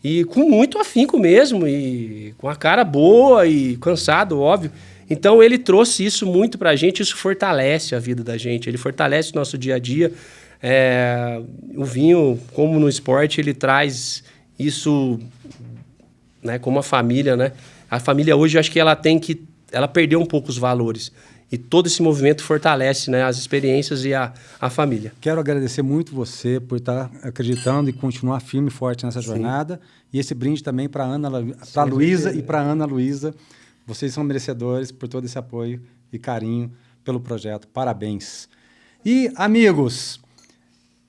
e com muito afinco mesmo, e com a cara boa e cansado, óbvio. Então ele trouxe isso muito para a gente, isso fortalece a vida da gente, ele fortalece o nosso dia a dia. O vinho, como no esporte, ele traz isso né? Como a família, né? A família hoje, eu acho que ela perdeu um pouco os valores. E todo esse movimento fortalece, né, as experiências e a família. Quero agradecer muito você por estar acreditando e continuar firme e forte nessa jornada. E esse brinde também para a Luísa e para a Ana Luísa. Vocês são merecedores por todo esse apoio e carinho pelo projeto. Parabéns. E, amigos,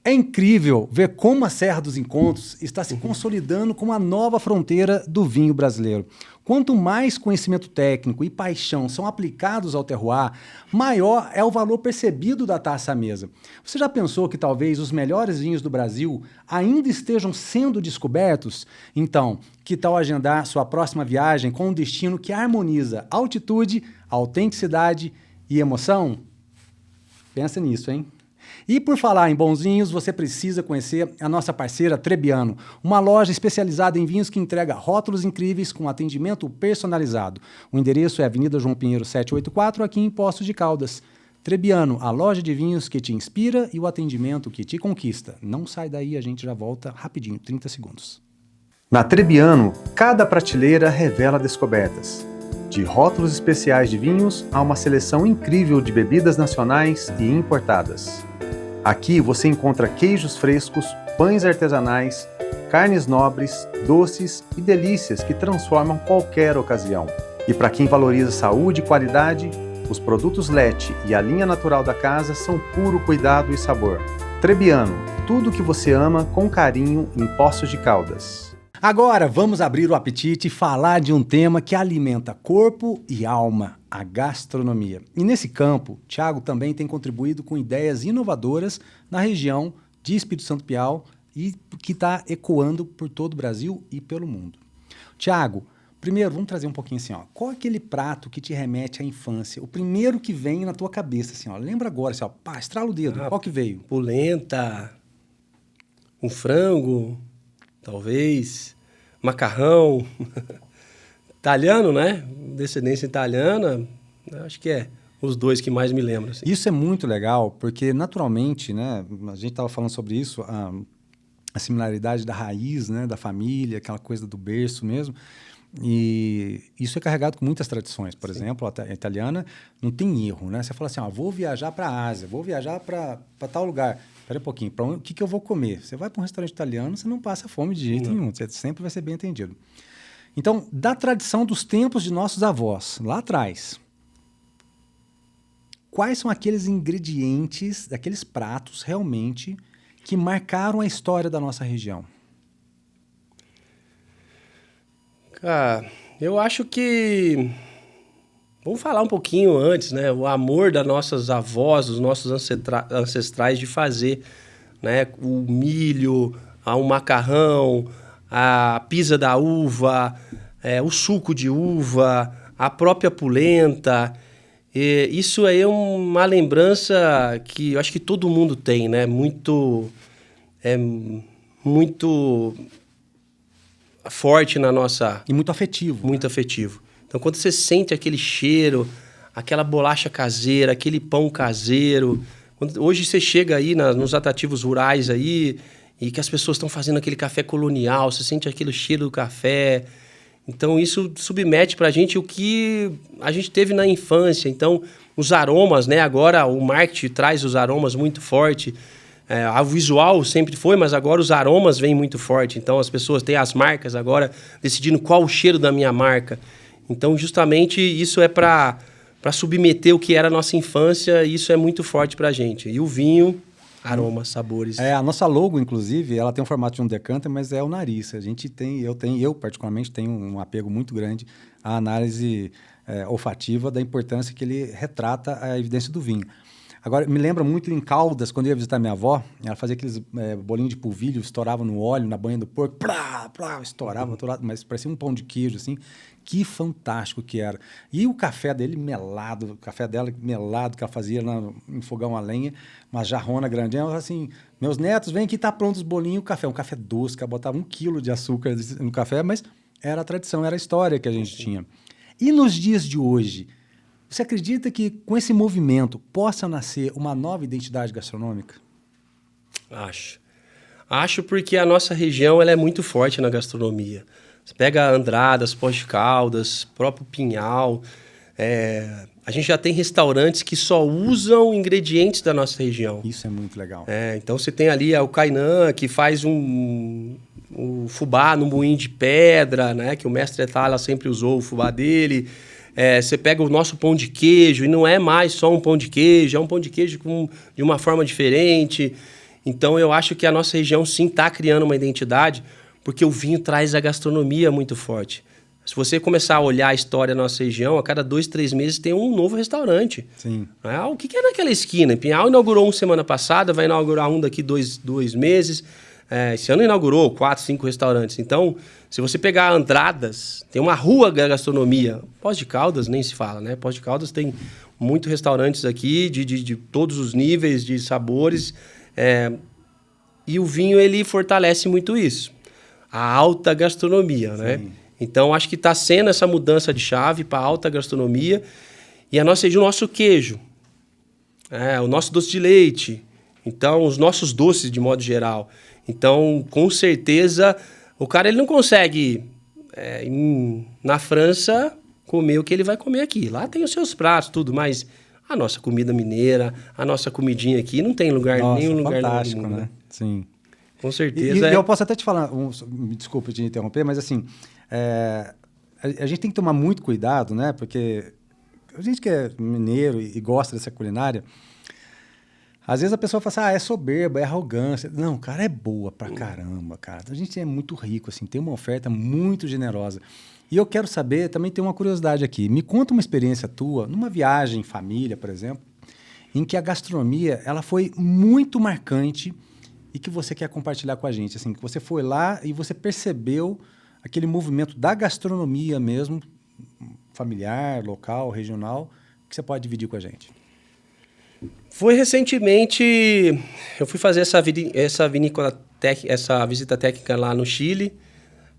é incrível ver como a Serra dos Encontros está se consolidando como a nova fronteira do vinho brasileiro. Quanto mais conhecimento técnico e paixão são aplicados ao terroir, maior é o valor percebido da taça à mesa. Você já pensou que talvez os melhores vinhos do Brasil ainda estejam sendo descobertos? Então, que tal agendar sua próxima viagem com um destino que harmoniza altitude, autenticidade e emoção? Pensa nisso, hein? E por falar em bonzinhos, você precisa conhecer a nossa parceira Trebbiano, uma loja especializada em vinhos que entrega rótulos incríveis com atendimento personalizado. O endereço é Avenida João Pinheiro 784, aqui em Poços de Caldas. Trebbiano, a loja de vinhos que te inspira e o atendimento que te conquista. Não sai daí, a gente já volta rapidinho, 30 segundos. Na Trebbiano, cada prateleira revela descobertas. De rótulos especiais de vinhos a uma seleção incrível de bebidas nacionais e importadas. Aqui você encontra queijos frescos, pães artesanais, carnes nobres, doces e delícias que transformam qualquer ocasião. E para quem valoriza saúde e qualidade, os produtos Lete e a linha natural da casa são puro cuidado e sabor. Trebbiano, tudo que você ama com carinho em Poços de Caldas. Agora vamos abrir o apetite e falar de um tema que alimenta corpo e alma, a gastronomia. E nesse campo, Thiago também tem contribuído com ideias inovadoras na região de Espírito Santo Piau e que está ecoando por todo o Brasil e pelo mundo. Thiago, primeiro vamos trazer um pouquinho assim, ó, qual é aquele prato que te remete à infância? O primeiro que vem na tua cabeça, assim, ó, lembra agora, assim, ó, pá, estrala o dedo, qual que veio? Polenta, um frango, talvez, macarrão, italiano, né? Descendência italiana, acho que é os dois que mais me lembram. Assim. Isso é muito legal, porque naturalmente, né, a gente estava falando sobre isso, a similaridade da raiz, né, da família, aquela coisa do berço mesmo, e isso é carregado com muitas tradições. Por exemplo, a italiana não tem erro, né? Você fala assim, ó, vou viajar para a Ásia, vou viajar para tal lugar. Espera um pouquinho, o que eu vou comer? Você vai para um restaurante italiano, você não passa fome de jeito nenhum, você sempre vai ser bem atendido. Então, da tradição dos tempos de nossos avós, lá atrás, quais são aqueles ingredientes, aqueles pratos realmente que marcaram a história da nossa região? Cara, eu acho que... Vamos falar um pouquinho antes, né? O amor das nossas avós, dos nossos ancestrais de fazer, né? O milho, o macarrão, a pisa da uva, o suco de uva, a própria polenta. E isso aí é uma lembrança que eu acho que todo mundo tem, né? Muito forte na nossa... E muito afetivo. Muito afetivo. Então, quando você sente aquele cheiro, aquela bolacha caseira, aquele pão caseiro... Hoje você chega aí nos atrativos rurais aí e que as pessoas estão fazendo aquele café colonial, você sente aquele cheiro do café. Então, isso submete para a gente o que a gente teve na infância. Então, os aromas, né? Agora o marketing traz os aromas muito forte. O visual sempre foi, mas agora os aromas vêm muito forte. Então, as pessoas têm as marcas agora decidindo qual o cheiro da minha marca. Então, justamente, isso é para submeter o que era a nossa infância, e isso é muito forte para a gente. E o vinho, aromas, sabores. A nossa logo, inclusive, ela tem o formato de um decanter, mas é o nariz. Eu particularmente tenho um apego muito grande à análise olfativa da importância que ele retrata a evidência do vinho. Agora, me lembra muito em Caldas, quando eu ia visitar minha avó, ela fazia aqueles bolinhos de polvilho, estourava no óleo, na banha do porco, estourava, mas parecia um pão de queijo, assim. Que fantástico que era. E o café dele melado, o café dela melado, que ela fazia em fogão a lenha, uma jarrona grandinha, ela falava assim, meus netos, vem aqui, tá pronto os bolinhos, o café, um café doce, que ela botava 1 quilo de açúcar no café, mas era a tradição, era a história que a gente tinha. E nos dias de hoje, você acredita que com esse movimento possa nascer uma nova identidade gastronômica? Acho porque a nossa região ela é muito forte na gastronomia. Você pega Andradas, Poços de Caldas, próprio Pinhal. A gente já tem restaurantes que só usam ingredientes da nossa região. Isso é muito legal. Então você tem ali o Kainan, que faz o fubá no moinho de pedra, né? Que o mestre Etala sempre usou o fubá dele. Você pega o nosso pão de queijo e não é mais só um pão de queijo, é um pão de queijo de uma forma diferente. Então eu acho que a nossa região sim está criando uma identidade, porque o vinho traz a gastronomia muito forte. Se você começar a olhar a história da nossa região, a cada 2, 3 meses tem um novo restaurante. Sim. O que é naquela esquina? Pinhal inaugurou um semana passada, vai inaugurar um daqui 2 meses. Esse ano inaugurou 4, 5 restaurantes. Então, se você pegar Andradas, tem uma rua da gastronomia. Poços de Caldas nem se fala, né? Poços de Caldas tem muitos restaurantes aqui, de todos os níveis, de sabores. E o vinho, ele fortalece muito isso. A alta gastronomia, né? Então, acho que está sendo essa mudança de chave para a alta gastronomia. E a nossa região, o nosso queijo, o nosso doce de leite. Então, os nossos doces, de modo geral. Então, com certeza, o cara ele não consegue, na França, comer o que ele vai comer aqui. Lá tem os seus pratos, tudo, mas a nossa comida mineira, a nossa comidinha aqui, não tem lugar, nenhum lugar fantástico, no mundo, né? Sim. Com certeza. E eu posso até te falar, me desculpe te interromper, mas assim, a gente tem que tomar muito cuidado, né? Porque a gente que é mineiro e gosta dessa culinária, às vezes a pessoa fala assim, é soberba, é arrogância. Não, cara, é boa pra caramba, cara. A gente é muito rico, assim, tem uma oferta muito generosa. E eu quero saber, também tem uma curiosidade aqui. Me conta uma experiência tua, numa viagem em família, por exemplo, em que a gastronomia, ela foi muito marcante e que você quer compartilhar com a gente. Assim, que você foi lá e você percebeu aquele movimento da gastronomia mesmo, familiar, local, regional, que você pode dividir com a gente. Foi recentemente, eu fui fazer essa visita técnica lá no Chile,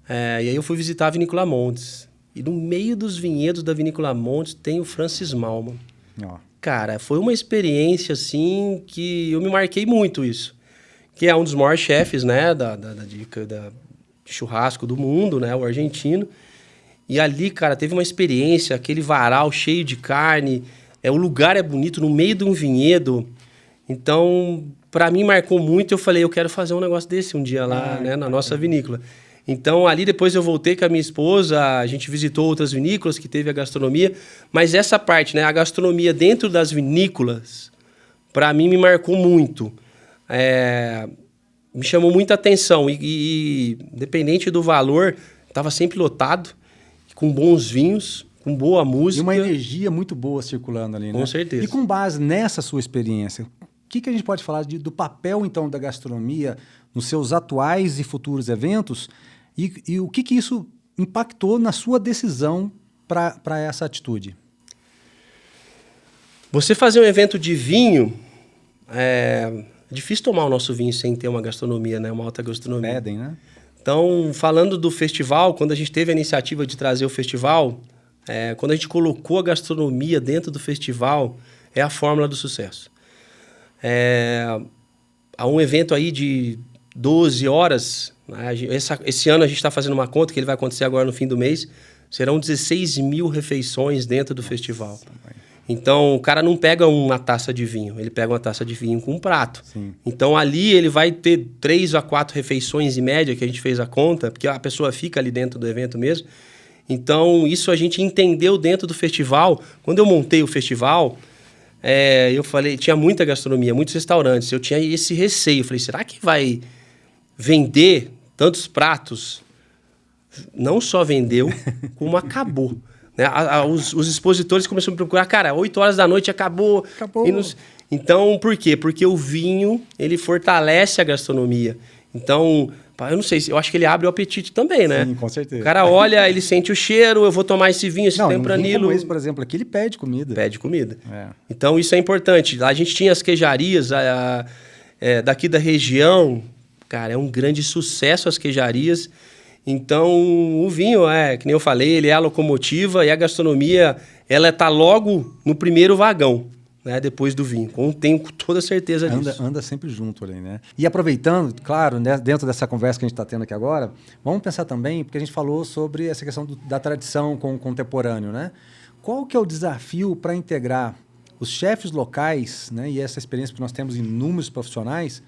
e aí eu fui visitar a Vinícola Montes. E no meio dos vinhedos da Vinícola Montes tem o Francis Mallmann. Cara, foi uma experiência assim que eu me marquei muito isso. Que é um dos maiores chefes, né, de churrasco do mundo, né, o argentino. E ali, cara, teve uma experiência, aquele varal cheio de carne. O lugar é bonito, no meio de um vinhedo. Então, para mim, marcou muito. Eu falei, eu quero fazer um negócio desse um dia lá, né, na nossa vinícola. Então, ali depois eu voltei com a minha esposa, a gente visitou outras vinícolas que teve a gastronomia. Mas essa parte, né, a gastronomia dentro das vinícolas, para mim, me marcou muito. Me chamou muita atenção. E independente do valor, estava sempre lotado, com bons vinhos, com boa música. E uma energia muito boa circulando ali, né? Com certeza. E com base nessa sua experiência, o que a gente pode falar do papel, então, da gastronomia nos seus atuais e futuros eventos e o que isso impactou na sua decisão para essa atitude? Você fazer um evento de vinho, é difícil tomar o nosso vinho sem ter uma gastronomia, né? Uma alta gastronomia. Pedem, né? Então, falando do festival, quando a gente teve a iniciativa de trazer o festival, quando a gente colocou a gastronomia dentro do festival, é a fórmula do sucesso. Há um evento aí de 12 horas, né? Esse ano a gente está fazendo uma conta, que ele vai acontecer agora no fim do mês, serão 16 mil refeições dentro do festival. Então, o cara não pega uma taça de vinho, ele pega uma taça de vinho com um prato. Sim. Então, ali ele vai ter 3 a 4 refeições em média, que a gente fez a conta, porque a pessoa fica ali dentro do evento mesmo. Então, isso a gente entendeu dentro do festival. Quando eu montei o festival, eu falei, tinha muita gastronomia, muitos restaurantes. Eu tinha esse receio. Eu falei, será que vai vender tantos pratos? Não só vendeu, como acabou. Né? Os expositores começaram a me procurar, cara, 8 horas da noite acabou. Então, por quê? Porque o vinho, ele fortalece a gastronomia. Então, eu não sei, eu acho que ele abre o apetite também, né? Sim, com certeza. O cara olha, ele sente o cheiro, eu vou tomar esse vinho, esse tempranilo. Como esse, por exemplo, aqui ele pede comida. Pede comida. Então, isso é importante. Lá a gente tinha as queijarias daqui da região. Cara, é um grande sucesso as queijarias. Então, o vinho, que nem eu falei, ele é a locomotiva e a gastronomia, ela está logo no primeiro vagão. né, depois do vinho. Tenho toda certeza disso. Anda sempre junto ali, né? E aproveitando, claro, né, dentro dessa conversa que a gente está tendo aqui agora, vamos pensar também, porque a gente falou sobre essa questão da tradição com o contemporâneo, né? Qual que é o desafio para integrar os chefes locais, né, e essa experiência que nós temos em inúmeros profissionais,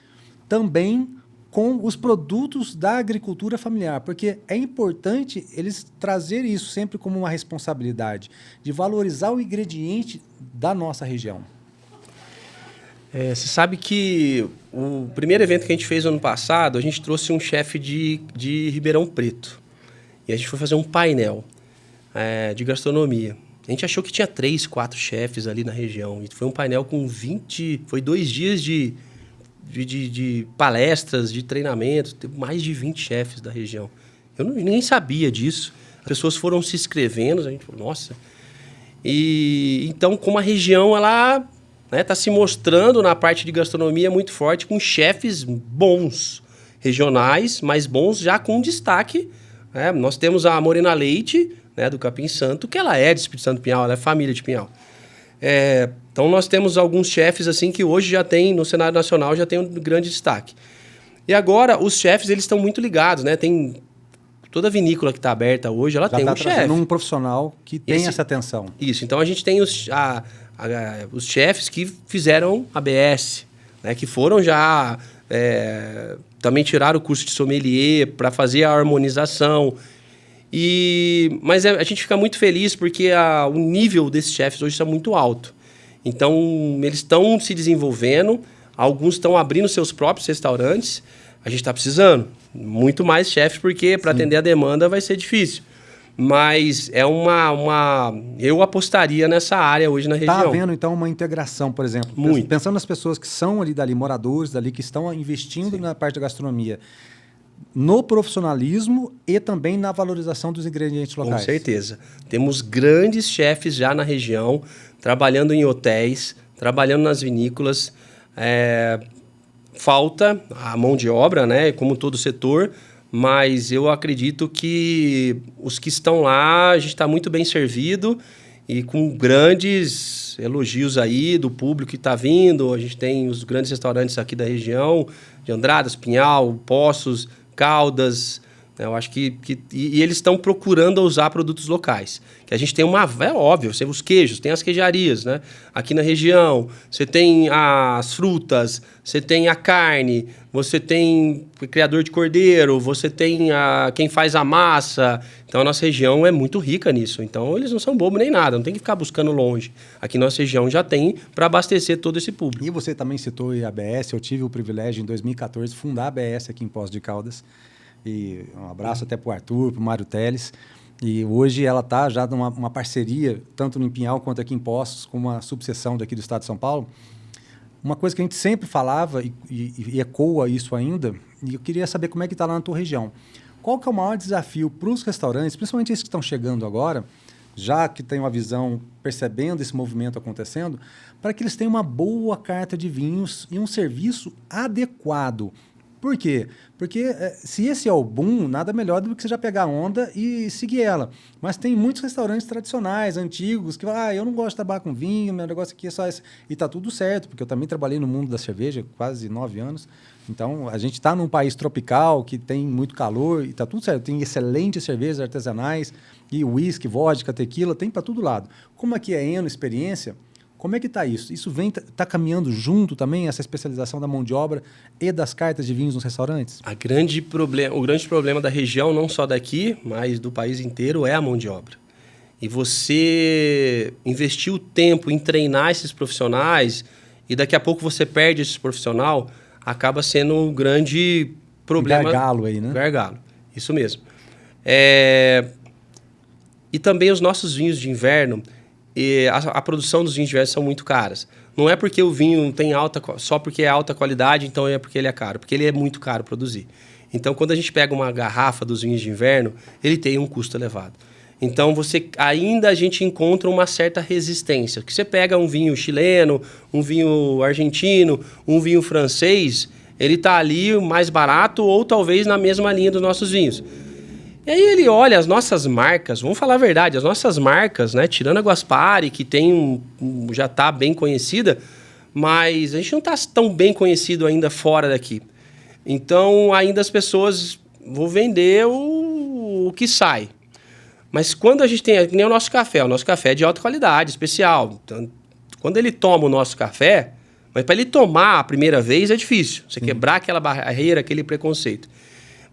também com os produtos da agricultura familiar? Porque é importante eles trazerem isso sempre como uma responsabilidade, de valorizar o ingrediente da nossa região. Você sabe que o primeiro evento que a gente fez ano passado, a gente trouxe um chefe de Ribeirão Preto. E a gente foi fazer um painel de gastronomia. A gente achou que tinha 3, 4 chefes ali na região. E foi um painel com 20... Foi 2 dias de palestras, de treinamento. Teve mais de 20 chefes da região. Nem sabia disso. As pessoas foram se inscrevendo. A gente falou, nossa... E então, como a região ela está se mostrando na parte de gastronomia muito forte, com chefes bons, regionais, mas bons já com destaque. Né? Nós temos a Morena Leite, né, do Capim Santo, que ela é de Espírito Santo Pinhal, ela é família de Pinhal. Então, nós temos alguns chefes assim que hoje já tem, no cenário nacional, já tem um grande destaque. E agora, os chefes eles estão muito ligados, né? Tem... Toda vinícola que está aberta hoje, ela já tem um chefe. Um profissional que tem essa atenção. Isso. Então, a gente tem os chefes que fizeram ABS, né, que foram já... também tiraram o curso de sommelier para fazer a harmonização. Mas a gente fica muito feliz porque o nível desses chefes hoje está muito alto. Então, eles estão se desenvolvendo, alguns estão abrindo seus próprios restaurantes. A gente está precisando muito mais chefes, porque para atender a demanda vai ser difícil. Mas eu apostaria nessa área hoje na região. Está havendo, então, uma integração, por exemplo. Muito. Pensando nas pessoas que são ali dali, moradores dali, que estão investindo na parte da gastronomia, no profissionalismo e também na valorização dos ingredientes locais. Com certeza. Temos grandes chefes já na região, trabalhando em hotéis, trabalhando nas vinícolas. Falta a mão de obra, né, como todo setor, mas eu acredito que os que estão lá, a gente está muito bem servido e com grandes elogios aí do público que está vindo. A gente tem os grandes restaurantes aqui da região, de Andradas, Pinhal, Poços, Caldas. Eu acho que eles estão procurando usar produtos locais. Que a gente tem é óbvio, você tem os queijos, tem as queijarias, né? Aqui na região, você tem as frutas, você tem a carne, você tem o criador de cordeiro, você tem quem faz a massa. Então, a nossa região é muito rica nisso. Então, eles não são bobos nem nada, não tem que ficar buscando longe. Aqui na nossa região já tem para abastecer todo esse público. E você também citou a ABS, eu tive o privilégio, em 2014, de fundar a ABS aqui em Poços de Caldas. E um abraço até para o Arthur, para o Mário Teles. E hoje ela está já numa parceria, tanto no Pinhal quanto aqui em Poços, com uma subseção daqui do estado de São Paulo. Uma coisa que a gente sempre falava e ecoa isso ainda, e eu queria saber como é que está lá na tua região. Qual que é o maior desafio para os restaurantes, principalmente esses que estão chegando agora, já que tem uma visão percebendo esse movimento acontecendo, para que eles tenham uma boa carta de vinhos e um serviço adequado? Por quê? Porque se esse é o boom, nada melhor do que você já pegar a onda e seguir ela. Mas tem muitos restaurantes tradicionais, antigos, que falam, eu não gosto de trabalhar com vinho, meu negócio aqui é só esse. E tá tudo certo, porque eu também trabalhei no mundo da cerveja, quase 9 anos. Então, a gente está num país tropical, que tem muito calor, e tá tudo certo. Tem excelentes cervejas artesanais, e uísque, vodka, tequila, tem para todo lado. Como aqui é Eno Experiência, como é que está isso? Isso está caminhando junto também, essa especialização da mão de obra e das cartas de vinhos nos restaurantes? O grande problema da região, não só daqui, mas do país inteiro, é a mão de obra. E você investir o tempo em treinar esses profissionais e daqui a pouco você perde esse profissional, acaba sendo um grande problema. Gargalo aí, né? Gargalo, isso mesmo. E também os nossos vinhos de inverno, a produção dos vinhos de inverno são muito caras. Não é porque o vinho tem só porque é alta qualidade, então é porque ele é caro. Porque ele é muito caro produzir. Então, quando a gente pega uma garrafa dos vinhos de inverno, ele tem um custo elevado. Então, a gente encontra uma certa resistência. Que você pega um vinho chileno, um vinho argentino, um vinho francês, ele está ali mais barato ou talvez na mesma linha dos nossos vinhos. E aí ele olha as nossas marcas, vamos falar a verdade, as nossas marcas, né? Tirando a Guaspari, que tem já está bem conhecida, mas a gente não está tão bem conhecido ainda fora daqui. Então, ainda as pessoas vão vender o que sai. Mas quando a gente tem, nem o nosso café é de alta qualidade, especial. Então, quando ele toma o nosso café, mas para ele tomar a primeira vez é difícil. Você quebrar aquela barreira, aquele preconceito.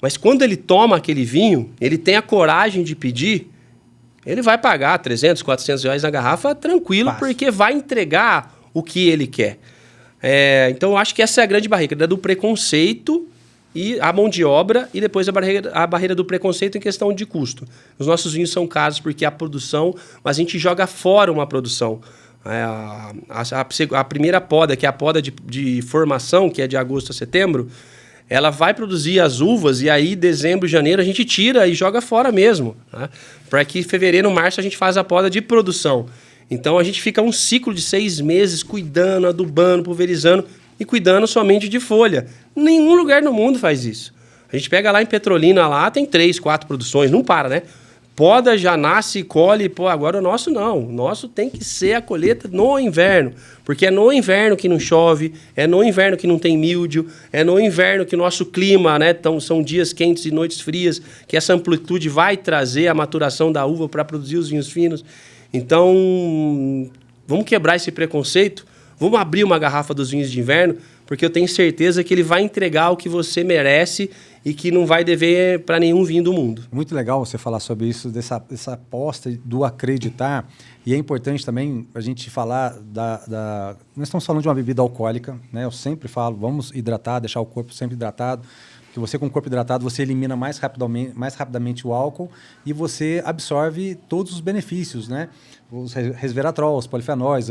Mas quando ele toma aquele vinho, ele tem a coragem de pedir, ele vai pagar 300, 400 reais na garrafa tranquilo, porque vai entregar o que ele quer. Então, eu acho que essa é a grande barreira, do preconceito e a mão de obra, e depois a barreira do preconceito em questão de custo. Os nossos vinhos são caros porque a produção, mas a gente joga fora uma produção. A primeira poda, que é a poda de formação, que é de agosto a setembro, ela vai produzir as uvas e aí dezembro, janeiro a gente tira e joga fora mesmo. Né? Para que fevereiro, março a gente faz a poda de produção. Então a gente fica um ciclo de 6 meses cuidando, adubando, pulverizando e cuidando somente de folha. Nenhum lugar no mundo faz isso. A gente pega lá em Petrolina, lá tem 3, 4 produções, não para, né? Poda, já nasce, colhe, agora o nosso não. O nosso tem que ser a colheita no inverno, porque é no inverno que não chove, é no inverno que não tem míldio, é no inverno que o nosso clima, né? Então, são dias quentes e noites frias, que essa amplitude vai trazer a maturação da uva para produzir os vinhos finos. Então, vamos quebrar esse preconceito, vamos abrir uma garrafa dos vinhos de inverno, porque eu tenho certeza que ele vai entregar o que você merece e que não vai dever para nenhum vinho do mundo. Muito legal você falar sobre isso, dessa aposta do acreditar. E é importante também a gente falar Nós estamos falando de uma bebida alcoólica, né? Eu sempre falo, vamos hidratar, deixar o corpo sempre hidratado. Porque você, com o corpo hidratado, você elimina mais rapidamente o álcool e você absorve todos os benefícios, né? Os resveratrol, os polifenóis,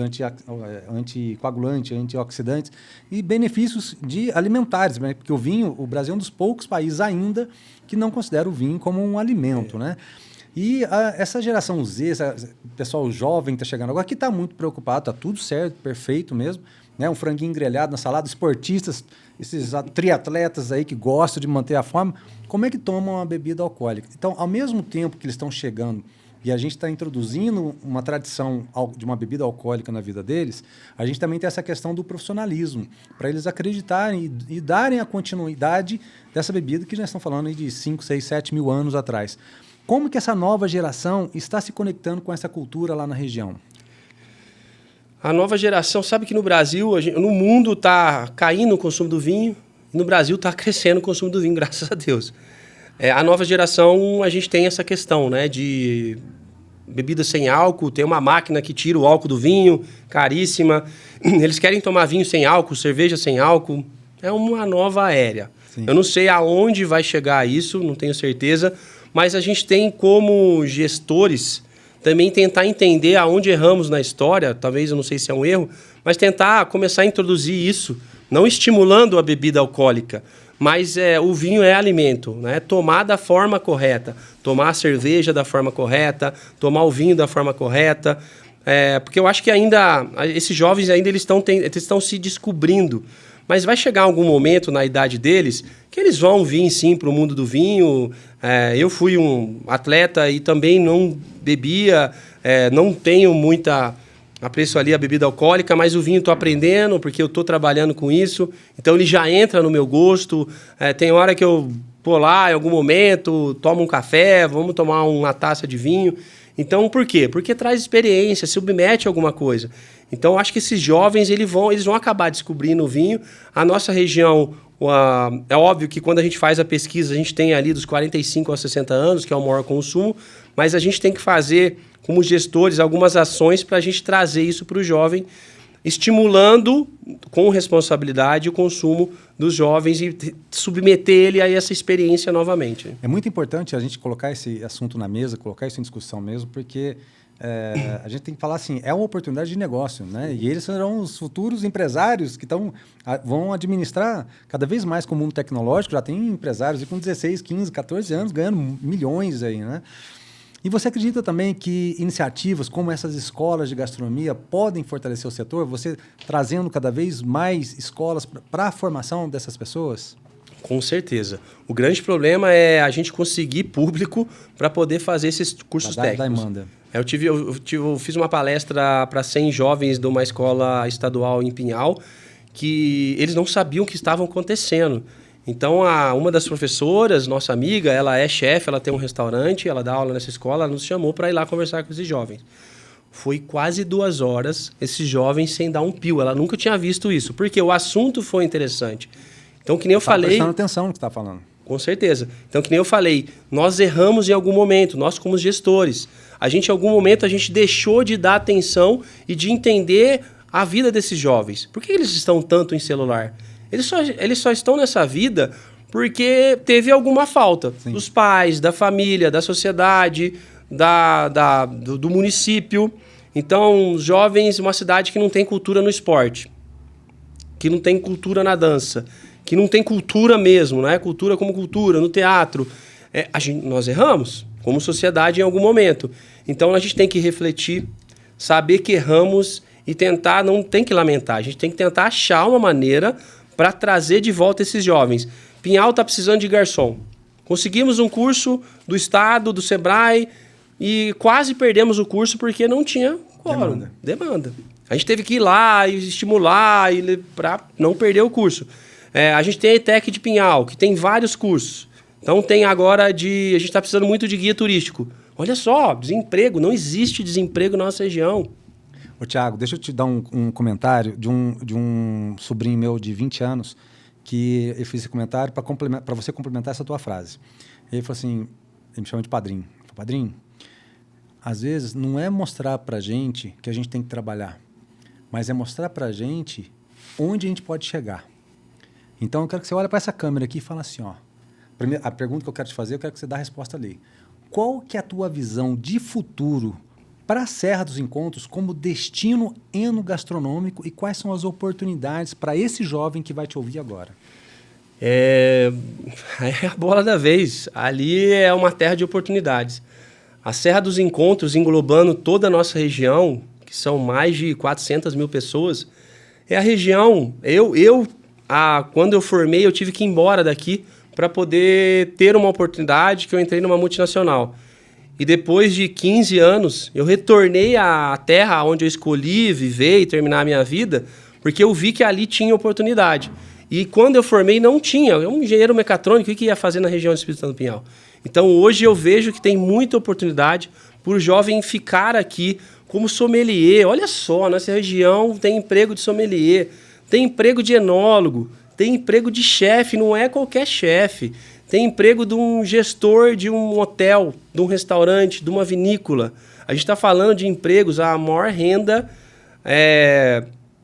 anticoagulante, antioxidantes e benefícios alimentares, né? Porque o Brasil é um dos poucos países ainda que não considera o vinho como um alimento, né? E essa geração Z, esse pessoal jovem que está chegando agora, que está muito preocupado, está tudo certo, perfeito mesmo, né? Um franguinho grelhado na salada, esportistas, esses triatletas aí que gostam de manter a forma, como é que tomam uma bebida alcoólica? Então, ao mesmo tempo que eles estão chegando e a gente está introduzindo uma tradição de uma bebida alcoólica na vida deles, a gente também tem essa questão do profissionalismo, para eles acreditarem e darem a continuidade dessa bebida que nós estamos falando aí de 5, 6, 7 mil anos atrás. Como que essa nova geração está se conectando com essa cultura lá na região? A nova geração sabe que no Brasil, no mundo está caindo o consumo do vinho, e no Brasil está crescendo o consumo do vinho, graças a Deus. A nova geração, a gente tem essa questão, né, de bebida sem álcool, tem uma máquina que tira o álcool do vinho, caríssima. Eles querem tomar vinho sem álcool, cerveja sem álcool. É uma nova era. Sim. Eu não sei aonde vai chegar isso, não tenho certeza, mas a gente tem como gestores também tentar entender aonde erramos na história, talvez, eu não sei se é um erro, mas tentar começar a introduzir isso, não estimulando a bebida alcoólica, mas o vinho é alimento, né? Tomar da forma correta, tomar a cerveja da forma correta, tomar o vinho da forma correta, porque eu acho que ainda, esses jovens ainda eles estão se descobrindo, mas vai chegar algum momento na idade deles que eles vão vir sim para o mundo do vinho. Eu fui um atleta e também não bebia, não tenho muita apreço ali a bebida alcoólica, mas o vinho estou aprendendo porque eu estou trabalhando com isso, então ele já entra no meu gosto. Tem hora que eu vou lá em algum momento, tomo um café, vamos tomar uma taça de vinho. Então, por quê? Porque traz experiência, submete a alguma coisa. Então, acho que esses jovens eles vão acabar descobrindo o vinho. A nossa região, é óbvio que quando a gente faz a pesquisa, a gente tem ali dos 45 aos 60 anos, que é o maior consumo, mas a gente tem que fazer, como gestores, algumas ações para a gente trazer isso para o jovem, estimulando com responsabilidade o consumo dos jovens e submeter ele a essa experiência novamente. É muito importante a gente colocar esse assunto na mesa, colocar isso em discussão mesmo, porque a gente tem que falar assim, é uma oportunidade de negócio, né? E eles serão os futuros empresários que vão administrar cada vez mais com o mundo tecnológico. Já tem empresários com 16, 15, 14 anos ganhando milhões aí, né? E você acredita também que iniciativas como essas escolas de gastronomia podem fortalecer o setor, você trazendo cada vez mais escolas para a formação dessas pessoas? Com certeza. O grande problema é a gente conseguir público para poder fazer esses cursos técnicos. Demanda. Eu fiz uma palestra para 100 jovens de uma escola estadual em Pinhal, que eles não sabiam o que estava acontecendo. Então, uma das professoras, nossa amiga, ela é chefe, ela tem um restaurante, ela dá aula nessa escola, ela nos chamou para ir lá conversar com esses jovens. Foi quase 2 horas, esses jovens sem dar um pio. Ela nunca tinha visto isso, porque o assunto foi interessante. Então, que nem eu falei... prestando atenção no que você está falando. Com certeza. Então, que nem eu falei, nós erramos em algum momento, nós como gestores. Em algum momento, a gente deixou de dar atenção e de entender a vida desses jovens. Por que eles estão tanto em celular? Eles só estão nessa vida porque teve alguma falta. Sim. Dos pais, da família, da sociedade, do município. Então, os jovens, uma cidade que não tem cultura no esporte, que não tem cultura na dança, que não tem cultura mesmo, não é cultura como cultura, no teatro. Nós erramos como sociedade em algum momento. Então, a gente tem que refletir, saber que erramos e tentar, não tem que lamentar, a gente tem que tentar achar uma maneira para trazer de volta esses jovens. Pinhal está precisando de garçom. Conseguimos um curso do Estado, do Sebrae, e quase perdemos o curso porque não tinha demanda. A gente teve que ir lá e estimular para não perder o curso. A gente tem a ETEC de Pinhal, que tem vários cursos. Então tem agora a gente está precisando muito de guia turístico. Olha só, desemprego, não existe desemprego na nossa região. Ô, Thiago, deixa eu te dar um comentário de um sobrinho meu de 20 anos, que eu fiz esse comentário para você complementar essa tua frase. Ele falou assim, ele me chama de padrinho. Ele falou, padrinho, às vezes não é mostrar para a gente que a gente tem que trabalhar, mas é mostrar para a gente onde a gente pode chegar. Então, eu quero que você olhe para essa câmera aqui e fale assim, ó, a pergunta que eu quero te fazer, eu quero que você dê a resposta ali. Qual que é a tua visão de futuro para a Serra dos Encontros como destino enogastronômico e quais são as oportunidades para esse jovem que vai te ouvir agora? É a bola da vez. Ali é uma terra de oportunidades. A Serra dos Encontros, englobando toda a nossa região, que são mais de 400 mil pessoas, é a região... Quando eu formei, eu tive que ir embora daqui para poder ter uma oportunidade que eu entrei numa multinacional. E depois de 15 anos, eu retornei à terra onde eu escolhi viver e terminar a minha vida, porque eu vi que ali tinha oportunidade. E quando eu formei, não tinha. Eu, um engenheiro mecatrônico, o que ia fazer na região do Espírito Santo do Pinhal? Então, hoje eu vejo que tem muita oportunidade para o jovem ficar aqui como sommelier. Olha só, nossa região tem emprego de sommelier, tem emprego de enólogo, tem emprego de chefe, não é qualquer chefe. Tem emprego de um gestor de um hotel, de um restaurante, de uma vinícola. A gente está falando de empregos, a maior renda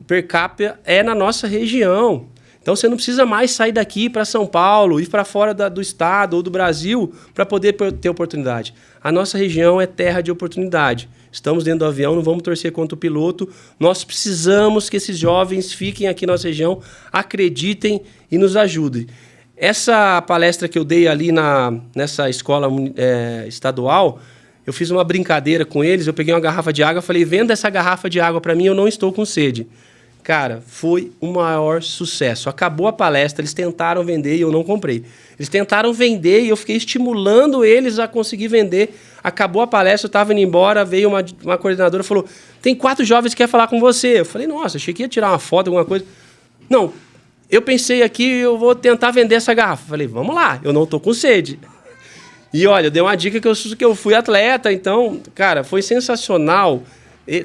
per capita é na nossa região. Então, você não precisa mais sair daqui para São Paulo, ir para fora do estado ou do Brasil para poder ter oportunidade. A nossa região é terra de oportunidade. Estamos dentro do avião, não vamos torcer contra o piloto. Nós precisamos que esses jovens fiquem aqui na nossa região, acreditem e nos ajudem. Essa palestra que eu dei ali nessa escola estadual, eu fiz uma brincadeira com eles, eu peguei uma garrafa de água e falei, venda essa garrafa de água para mim, eu não estou com sede. Cara, foi o maior sucesso. Acabou a palestra, eles tentaram vender e eu não comprei. Eles tentaram vender e eu fiquei estimulando eles a conseguir vender. Acabou a palestra, eu estava indo embora, veio uma coordenadora e falou, tem 4 jovens que querem falar com você. Eu falei, nossa, achei que ia tirar uma foto, alguma coisa. Não, eu pensei aqui, eu vou tentar vender essa garrafa. Falei, vamos lá, eu não estou com sede. E olha, eu dei uma dica que eu fui atleta, então, cara, foi sensacional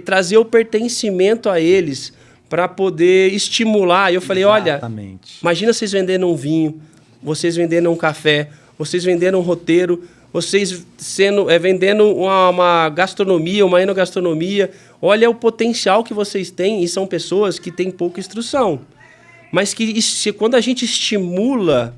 trazer o pertencimento a eles para poder estimular. E eu falei, exatamente. Olha, imagina vocês vendendo um vinho, vocês vendendo um café, vocês vendendo um roteiro, vocês vendendo uma gastronomia, uma enogastronomia. Olha o potencial que vocês têm, e são pessoas que têm pouca instrução. Mas que quando a gente estimula,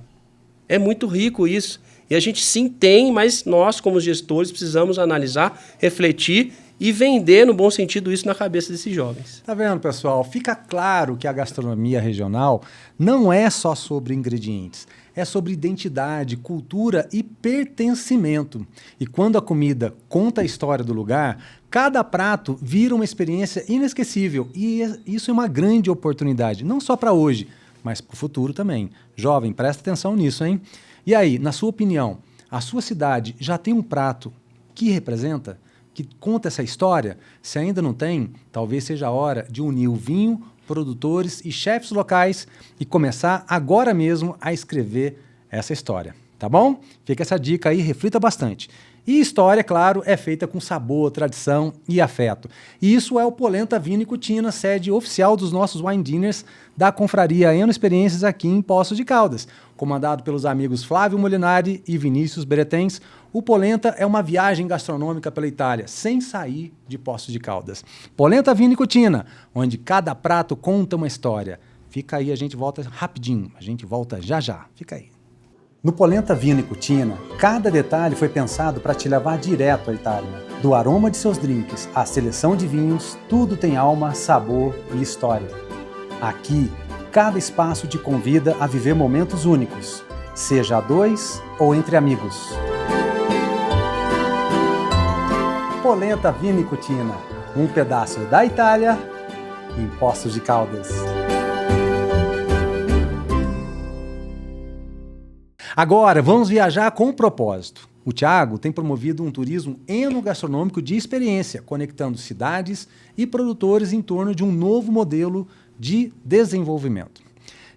é muito rico isso. E a gente sim tem, mas nós, como gestores, precisamos analisar, refletir e vender, no bom sentido, isso na cabeça desses jovens. Tá vendo, pessoal? Fica claro que a gastronomia regional não é só sobre ingredientes. É sobre identidade, cultura e pertencimento. E quando a comida conta a história do lugar, cada prato vira uma experiência inesquecível. E isso é uma grande oportunidade, não só para hoje, mas para o futuro também. Jovem, presta atenção nisso, hein? E aí, na sua opinião, a sua cidade já tem um prato que representa, que conta essa história? Se ainda não tem, talvez seja a hora de unir o vinho, produtores e chefes locais e começar agora mesmo a escrever essa história, tá bom? Fica essa dica aí, reflita bastante. E história, claro, é feita com sabor, tradição e afeto. E isso é o Polenta Vinho e Cucina, sede oficial dos nossos wine dinners da Confraria Eno Experiências aqui em Poços de Caldas. Comandado pelos amigos Flávio Molinari e Vinícius Beretens, o Polenta é uma viagem gastronômica pela Itália, sem sair de Poços de Caldas. Polenta Vinho e Cucina, onde cada prato conta uma história. Fica aí, a gente volta rapidinho, a gente volta já já. Fica aí. No Polenta Vinho e Cucina, cada detalhe foi pensado para te levar direto à Itália. Do aroma de seus drinks à seleção de vinhos, tudo tem alma, sabor e história. Aqui, cada espaço te convida a viver momentos únicos, seja a dois ou entre amigos. Polenta Vinho e Cucina, um pedaço da Itália em Poços de Caldas. Agora, vamos viajar com propósito. O Thiago tem promovido um turismo enogastronômico de experiência, conectando cidades e produtores em torno de um novo modelo de desenvolvimento.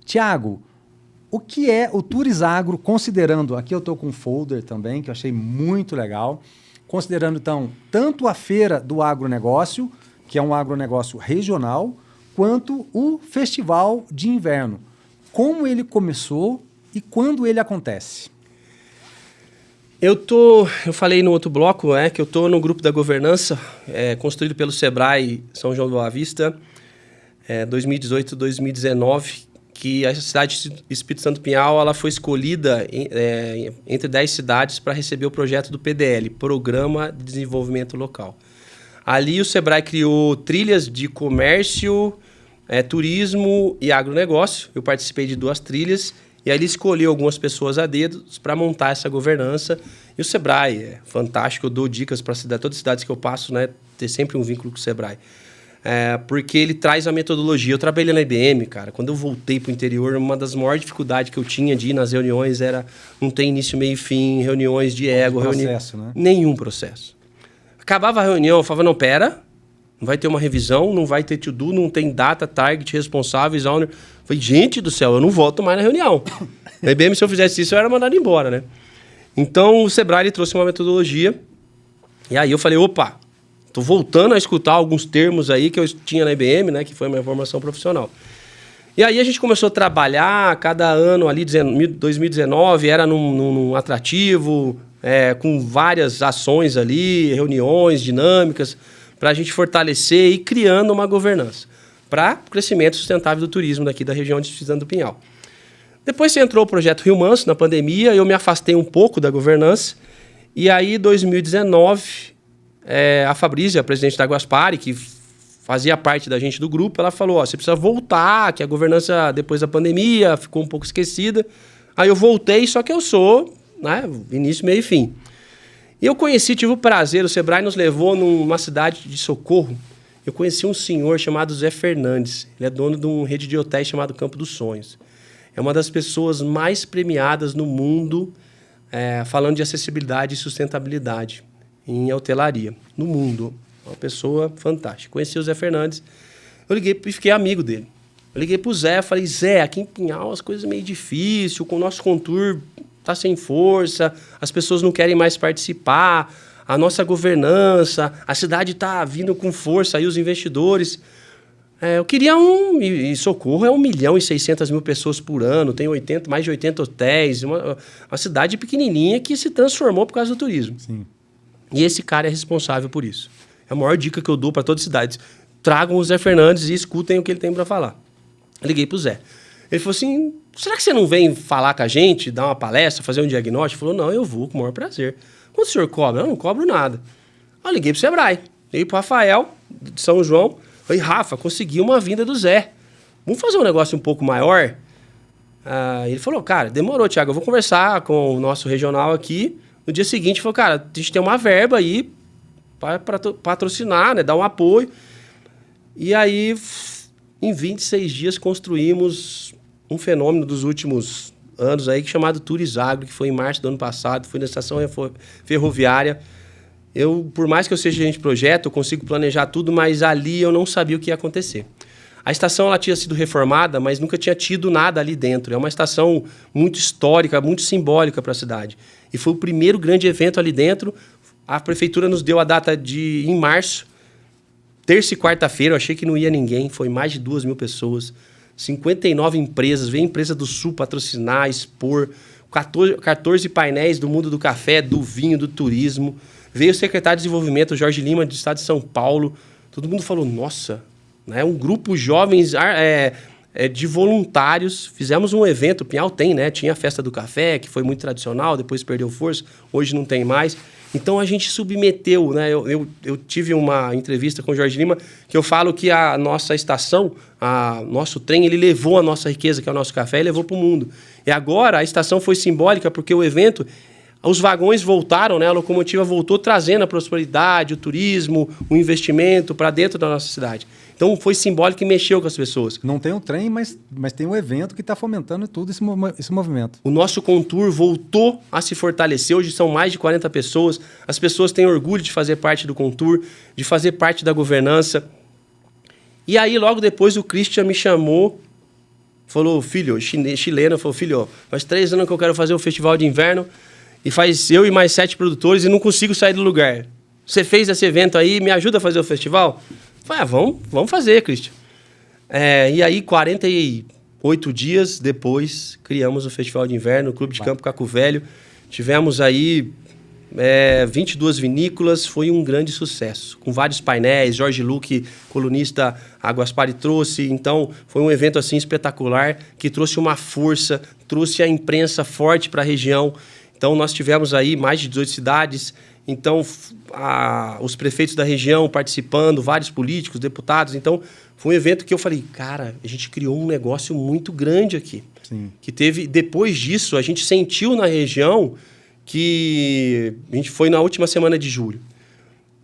Thiago, o que é o Turisagro, considerando, aqui eu estou com um folder também, que eu achei muito legal, considerando, então, tanto a Feira do Agronegócio, que é um agronegócio regional, quanto o Festival de Inverno. Como ele começou e quando ele acontece? Eu falei no outro bloco, que eu estou no grupo da governança, construído pelo Sebrae São João do Boa Vista, 2018-2019, que a cidade de Espírito Santo Pinhal ela foi escolhida entre 10 cidades para receber o projeto do PDL, Programa de Desenvolvimento Local. Ali o Sebrae criou trilhas de comércio, turismo e agronegócio. Eu participei de 2 trilhas. E aí ele escolheu algumas pessoas a dedo para montar essa governança. E o Sebrae é fantástico, eu dou dicas para todas as cidades que eu passo, né, ter sempre um vínculo com o Sebrae. Porque ele traz a metodologia. Eu trabalhei na IBM, cara. Quando eu voltei para o interior, uma das maiores dificuldades que eu tinha de ir nas reuniões era não ter início, meio e fim, reuniões de ego. Processo, né? Nenhum processo. Acabava a reunião, eu falava, não, pera, não vai ter uma revisão, não vai ter to-do, não tem data, target, responsáveis, owner. Falei, gente do céu, eu não volto mais na reunião. Na IBM, se eu fizesse isso, eu era mandado embora, né? Então, o Sebrae ele trouxe uma metodologia. E aí eu falei, opa, tô voltando a escutar alguns termos aí que eu tinha na IBM, né? Que foi a minha formação profissional. E aí a gente começou a trabalhar, cada ano ali, 2019, era num atrativo, com várias ações ali, reuniões dinâmicas, para a gente fortalecer e criando uma governança para o crescimento sustentável do turismo daqui da região de Espírito Santo do Pinhal. Depois entrou o projeto Rio Manso, na pandemia, eu me afastei um pouco da governança, e aí, em 2019, a Fabrícia, a presidente da Guaspari, que fazia parte da gente do grupo, ela falou, você precisa voltar, que a governança, depois da pandemia, ficou um pouco esquecida. Aí eu voltei, só que eu sou, né, início, meio e fim. E eu tive o prazer, o Sebrae nos levou numa cidade de Socorro. Eu conheci um senhor chamado Zé Fernandes. Ele é dono de uma rede de hotéis chamado Campo dos Sonhos. É uma das pessoas mais premiadas no mundo falando de acessibilidade e sustentabilidade em hotelaria, no mundo. Uma pessoa fantástica. Conheci o Zé Fernandes. Eu liguei e fiquei amigo dele. Eu liguei pro Zé, falei, Zé, aqui em Pinhal as coisas meio difíceis, com o nosso contour tá sem força, as pessoas não querem mais participar, a nossa governança, a cidade tá vindo com força, aí os investidores. Eu queria e Socorro é 1.600.000 pessoas por ano, tem mais de 80 hotéis, uma cidade pequenininha que se transformou por causa do turismo. Sim. E esse cara é responsável por isso. É a maior dica que eu dou para todas as cidades. Tragam o Zé Fernandes e escutem o que ele tem para falar. Eu liguei pro Zé. Ele falou assim, será que você não vem falar com a gente, dar uma palestra, fazer um diagnóstico? Ele falou, não, eu vou, com o maior prazer. Quanto o senhor cobra? Eu não cobro nada. Eu liguei pro Sebrae. Liguei pro Rafael, de São João. Falei, Rafa, consegui uma vinda do Zé. Vamos fazer um negócio um pouco maior? Ele falou, cara, demorou, Thiago. Eu vou conversar com o nosso regional aqui. No dia seguinte, falou, cara, a gente tem uma verba aí para patrocinar, né, dar um apoio. E aí, em 26 dias, construímos um fenômeno dos últimos anos aí, chamado Turisagro, que foi em março do ano passado, fui na estação ferroviária. Por mais que eu seja gerente de projeto, eu consigo planejar tudo, mas ali eu não sabia o que ia acontecer. A estação ela tinha sido reformada, mas nunca tinha tido nada ali dentro. É uma estação muito histórica, muito simbólica para a cidade. E foi o primeiro grande evento ali dentro. A prefeitura nos deu a data em março, terça e quarta-feira. Eu achei que não ia ninguém, foi mais de 2.000 pessoas. 59 empresas, veio a empresa do Sul patrocinar, expor, 14 painéis do mundo do café, do vinho, do turismo. Veio o secretário de Desenvolvimento, Jorge Lima, do estado de São Paulo. Todo mundo falou, nossa, né? Um grupo jovens de voluntários. Fizemos um evento, o Pinhal tem, né? Tinha a festa do café, que foi muito tradicional, depois perdeu força, hoje não tem mais. Então a gente submeteu, né? Eu tive uma entrevista com o Jorge Lima que eu falo que a nossa estação, nosso trem, ele levou a nossa riqueza, que é o nosso café, e levou para o mundo. E agora a estação foi simbólica porque o evento, os vagões voltaram, né? A locomotiva voltou trazendo a prosperidade, o turismo, o investimento para dentro da nossa cidade. Então foi simbólico e mexeu com as pessoas. Não tem um trem, mas tem um evento que está fomentando tudo esse movimento. O nosso Contour voltou a se fortalecer. Hoje são mais de 40 pessoas. As pessoas têm orgulho de fazer parte do Contour, de fazer parte da governança. E aí, logo depois, o Christian me chamou, falou, filho, chileno, falou, filho, faz 3 anos que eu quero fazer o festival de inverno e faz eu e mais 7 produtores e não consigo sair do lugar. Você fez esse evento aí, me ajuda a fazer o festival? Falei, vamos fazer, Christian. E aí, 48 dias depois, criamos o Festival de Inverno, o Clube de Campo Caco Velho. Tivemos aí 22 vinícolas, foi um grande sucesso. Com vários painéis, Jorge Luque, colunista Aguaspari, trouxe. Então, foi um evento assim espetacular, que trouxe uma força, trouxe a imprensa forte para a região. Então, nós tivemos aí mais de 18 cidades. Então, os prefeitos da região participando, vários políticos, deputados. Então, foi um evento que eu falei, cara, a gente criou um negócio muito grande aqui. Sim. Que teve, depois disso, a gente sentiu na região que a gente foi na última semana de julho.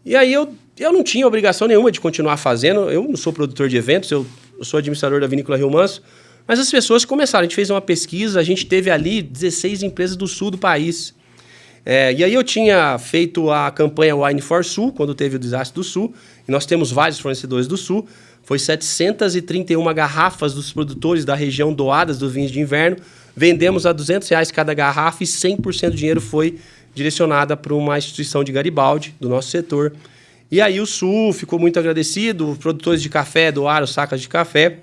E aí eu não tinha obrigação nenhuma de continuar fazendo. Eu não sou produtor de eventos, eu sou administrador da Vinícola Rio Manso. Mas as pessoas começaram, a gente fez uma pesquisa, a gente teve ali 16 empresas do sul do país. E aí eu tinha feito a campanha Wine for Sul, quando teve o desastre do Sul, e nós temos vários fornecedores do Sul. Foi 731 garrafas dos produtores da região doadas do vinhos de inverno. Vendemos a R$200 cada garrafa e 100% do dinheiro foi direcionada para uma instituição de Garibaldi, do nosso setor. E aí o Sul ficou muito agradecido, os produtores de café doaram sacas de café.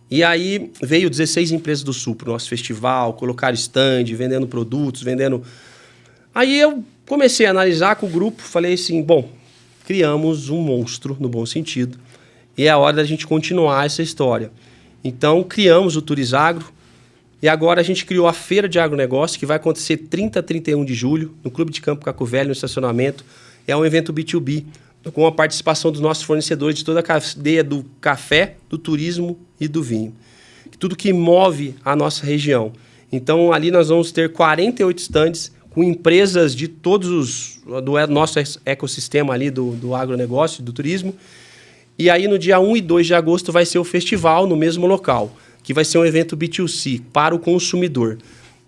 E aí veio 16 empresas do Sul para o nosso festival, colocaram stand, vendendo produtos, vendendo... Aí eu comecei a analisar com o grupo, falei assim, bom, criamos um monstro, no bom sentido, e é a hora da gente continuar essa história. Então, criamos o Turisagro, e agora a gente criou a Feira de Agronegócio, que vai acontecer 30 a 31 de julho, no Clube de Campo Caco Velho, no estacionamento. É um evento B2B, com a participação dos nossos fornecedores de toda a cadeia do café, do turismo e do vinho. Tudo que move a nossa região. Então, ali nós vamos ter 48 estandes com empresas de todos do nosso ecossistema ali do agronegócio, do turismo. E aí, no dia 1 e 2 de agosto, vai ser o festival no mesmo local, que vai ser um evento B2C, para o consumidor.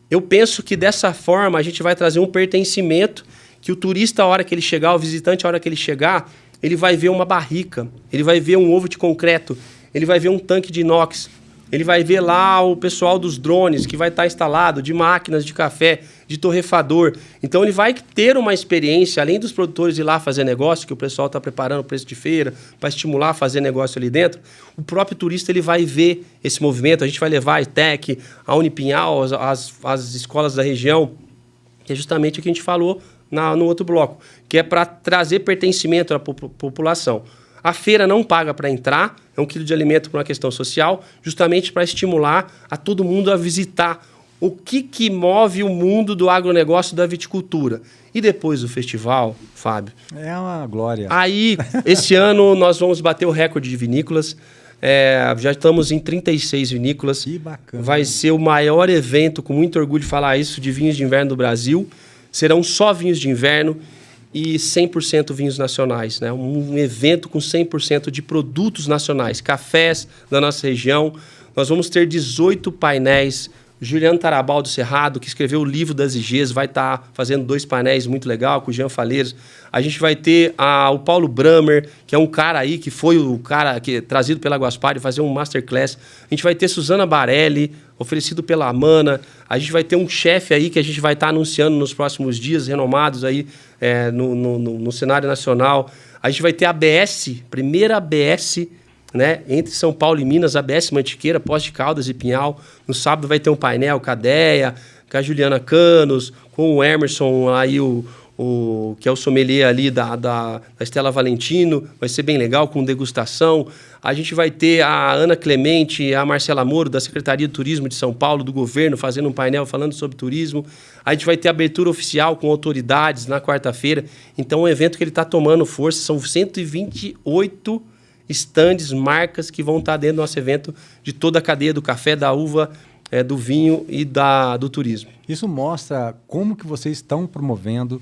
Eu penso que dessa forma a gente vai trazer um pertencimento que o turista, a hora que ele chegar, o visitante, a hora que ele chegar, ele vai ver uma barrica, ele vai ver um ovo de concreto, ele vai ver um tanque de inox, ele vai ver lá o pessoal dos drones que vai estar instalado, de máquinas de café, de torrefador. Então ele vai ter uma experiência, além dos produtores ir lá fazer negócio, que o pessoal está preparando o preço de feira para estimular a fazer negócio ali dentro, o próprio turista ele vai ver esse movimento. A gente vai levar a ETEC, a Unipinhal, as escolas da região, que é justamente o que a gente falou no outro bloco, que é para trazer pertencimento à população. A feira não paga para entrar, é 1 quilo de alimento por uma questão social, justamente para estimular a todo mundo a visitar o que move o mundo do agronegócio, da viticultura. E depois do festival, Fábio... É uma glória. Aí, esse ano, nós vamos bater o recorde de vinícolas. Já estamos em 36 vinícolas. Que bacana. Vai ser o maior evento, com muito orgulho de falar isso, de vinhos de inverno do Brasil. Serão só vinhos de inverno e 100% vinhos nacionais, né? Um evento com 100% de produtos nacionais, cafés da nossa região. Nós vamos ter 18 painéis. Juliano Tarabal do Cerrado, que escreveu o livro das IGs, vai estar fazendo 2 painéis muito legal com o Jean Faleiros. A gente vai ter o Paulo Bramer, que é um cara aí, que foi o cara que trazido pela Guaspari, fazer um masterclass. A gente vai ter Suzana Barelli, oferecido pela Amana. A gente vai ter um chefe aí que a gente vai estar anunciando nos próximos dias, renomados aí no cenário nacional. A gente vai ter a ABS, primeira ABS, né, entre São Paulo e Minas, ABS Mantiqueira, Poços de Caldas e Pinhal. No sábado vai ter um painel com a Deia, com a Juliana Canos, com o Emerson, aí que é o sommelier ali da Estela Valentino. Vai ser bem legal, com degustação. A gente vai ter a Ana Clemente, a Marcela Moro, da Secretaria de Turismo de São Paulo, do governo, fazendo um painel falando sobre turismo. A gente vai ter abertura oficial com autoridades na quarta-feira. Então, é um evento que ele está tomando força. São 128 estandes, marcas que vão estar dentro do nosso evento, de toda a cadeia do café, da uva, do vinho e do turismo. Isso mostra como que vocês estão promovendo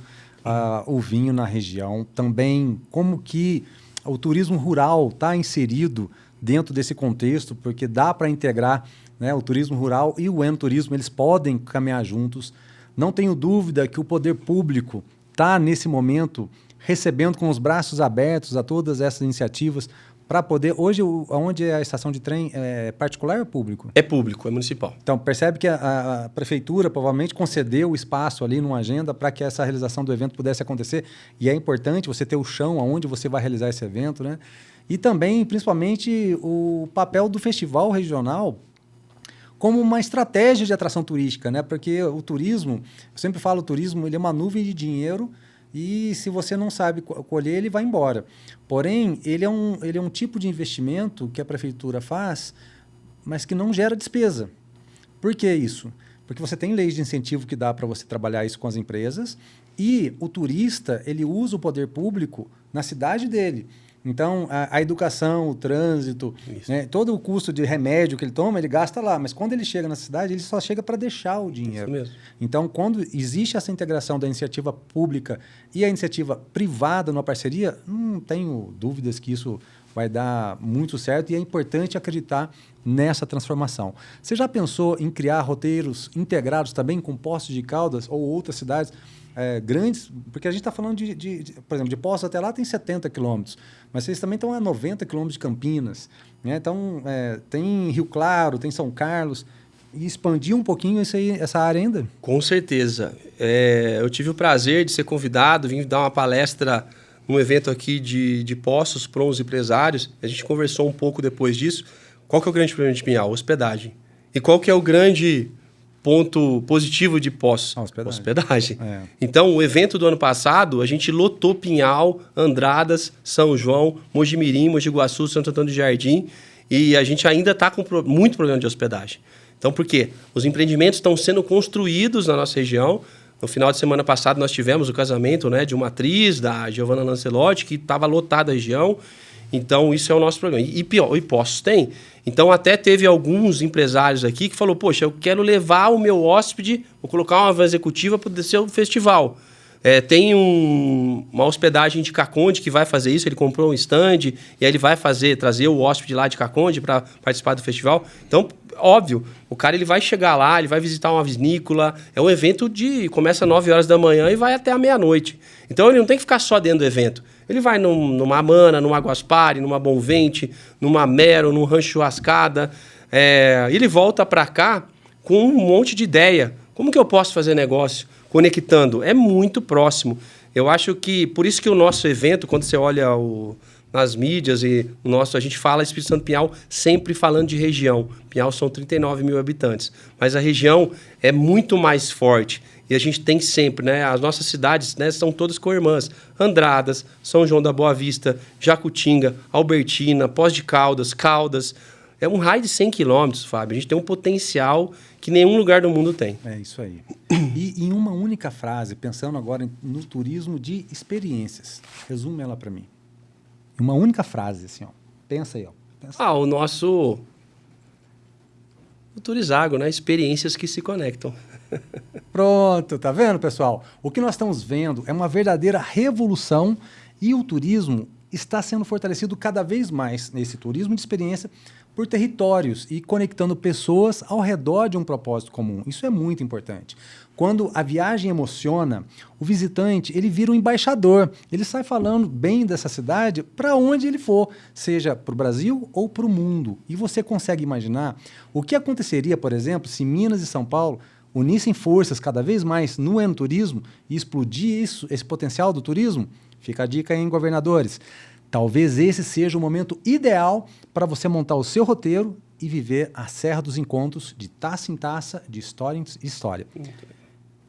o vinho na região, também como que o turismo rural está inserido dentro desse contexto, porque dá para integrar, né, o turismo rural e o enoturismo, eles podem caminhar juntos. Não tenho dúvida que o poder público está, nesse momento, recebendo com os braços abertos a todas essas iniciativas para poder... Hoje, onde é a estação de trem, é particular ou público? É público, é municipal. Então, percebe que a prefeitura provavelmente concedeu o espaço ali numa agenda para que essa realização do evento pudesse acontecer. E é importante você ter o chão onde você vai realizar esse evento, né? E também, principalmente, o papel do festival regional como uma estratégia de atração turística, né? Porque o turismo, eu sempre falo, o turismo ele é uma nuvem de dinheiro e se você não sabe colher, ele vai embora. Porém, ele é um tipo de investimento que a prefeitura faz, mas que não gera despesa. Por que isso? Porque você tem leis de incentivo que dá para você trabalhar isso com as empresas e o turista ele usa o poder público na cidade dele. Então, a educação, o trânsito, né, todo o custo de remédio que ele toma, ele gasta lá. Mas quando ele chega na cidade, ele só chega para deixar o dinheiro. Isso mesmo. Então, quando existe essa integração da iniciativa pública e a iniciativa privada numa parceria, não tenho dúvidas que isso vai dar muito certo e é importante acreditar nessa transformação. Você já pensou em criar roteiros integrados também com Poços de Caldas ou outras cidades grandes? Porque a gente está falando por exemplo, de Poços até lá tem 70 quilômetros, mas vocês também estão a 90 quilômetros de Campinas, né? Então, tem Rio Claro, tem São Carlos, e expandir um pouquinho essa área ainda? Com certeza. Eu tive o prazer de ser convidado, vim dar uma palestra num evento aqui de Poços para os empresários. A gente conversou um pouco depois disso. Qual que é o grande problema de Pinhal? Hospedagem. E qual que é o grande ponto positivo de Poços? Hospedagem. Então, o evento do ano passado, a gente lotou Pinhal, Andradas, São João, Mojimirim, Mogi Guaçu, Santo Antônio do Jardim, e a gente ainda está com muito problema de hospedagem. Então, por quê? Os empreendimentos estão sendo construídos na nossa região. No final de semana passado, nós tivemos o casamento, né, de uma atriz, da Giovanna Lancelotti, que estava lotada a região. Então, isso é o nosso problema. E Poços tem. Então, até teve alguns empresários aqui que falou, poxa, eu quero levar o meu hóspede, vou colocar uma van executiva para descer o festival. Tem uma hospedagem de Caconde que vai fazer isso, ele comprou um stand e aí ele vai trazer o hóspede lá de Caconde para participar do festival. Então, óbvio, o cara ele vai chegar lá, ele vai visitar uma vinícola, é um evento começa às 9 horas da manhã e vai até a meia-noite. Então, ele não tem que ficar só dentro do evento. Ele vai numa Amana, numa Guaspari, numa Bonvente, numa Mero, num Rancho Churrascada. Ele volta para cá com um monte de ideia. Como que eu posso fazer negócio? Conectando. É muito próximo. Eu acho que, por isso que o nosso evento, quando você olha nas mídias e a gente fala Espírito Santo Pinhal sempre falando de região. Pinhal são 39 mil habitantes. Mas a região é muito mais forte. E a gente tem sempre, né? As nossas cidades, né, são todas co-irmãs. Andradas, São João da Boa Vista, Jacutinga, Albertina, Poços de Caldas, Caldas. É um raio de 100 quilômetros, Fábio. A gente tem um potencial que nenhum lugar do mundo tem. É isso aí. E em uma única frase, pensando agora no turismo de experiências, resume ela para mim. Em uma única frase, assim, ó. Pensa aí, ó. O Turizago, né? Experiências que se conectam. Pronto, tá vendo, pessoal? O que nós estamos vendo é uma verdadeira revolução e o turismo está sendo fortalecido cada vez mais nesse turismo de experiência por territórios e conectando pessoas ao redor de um propósito comum. Isso é muito importante. Quando a viagem emociona, o visitante ele vira um embaixador. Ele sai falando bem dessa cidade para onde ele for, seja para o Brasil ou para o mundo. E você consegue imaginar o que aconteceria, por exemplo, se Minas e São Paulo unissem forças cada vez mais no enoturismo e explodir esse potencial do turismo? Fica a dica aí, hein, governadores. Talvez esse seja o momento ideal para você montar o seu roteiro e viver a Serra dos Encontros de taça em taça, de história em história.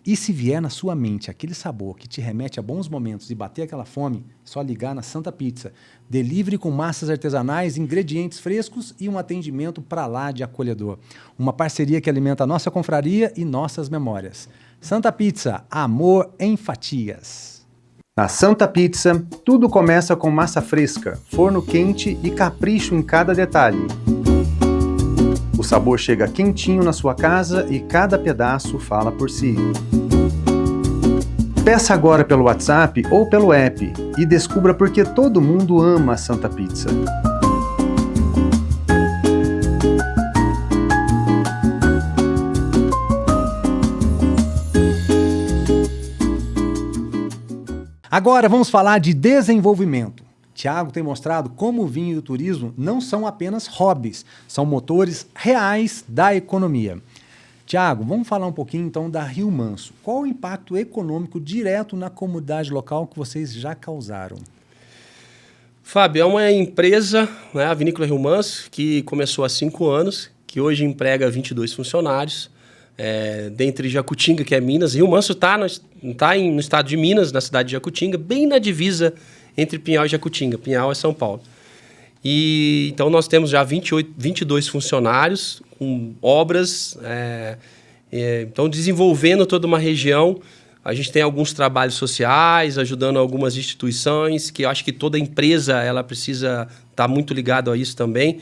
E se vier na sua mente aquele sabor que te remete a bons momentos e bater aquela fome, só ligar na Santa Pizza. Delivery com massas artesanais, ingredientes frescos e um atendimento para lá de acolhedor. Uma parceria que alimenta a nossa confraria e nossas memórias. Santa Pizza, amor em fatias. Na Santa Pizza, tudo começa com massa fresca, forno quente e capricho em cada detalhe. O sabor chega quentinho na sua casa e cada pedaço fala por si. Peça agora pelo WhatsApp ou pelo app e descubra por que todo mundo ama a Santa Pizza. Agora vamos falar de desenvolvimento. Tiago tem mostrado como o vinho e o turismo não são apenas hobbies, são motores reais da economia. Tiago, vamos falar um pouquinho então da Rio Manso. Qual o impacto econômico direto na comunidade local que vocês já causaram? Fábio, é uma empresa, né, a Vinícola Rio Manso, que começou há 5 anos, que hoje emprega 22 funcionários, dentre Jacutinga, que é Minas. Rio Manso está no estado de Minas, na cidade de Jacutinga, bem na divisa entre Pinhal e Jacutinga. Pinhal é São Paulo. E então nós temos já 22 funcionários com obras, então desenvolvendo toda uma região. A gente tem alguns trabalhos sociais, ajudando algumas instituições, que eu acho que toda empresa ela precisa estar muito ligado a isso também.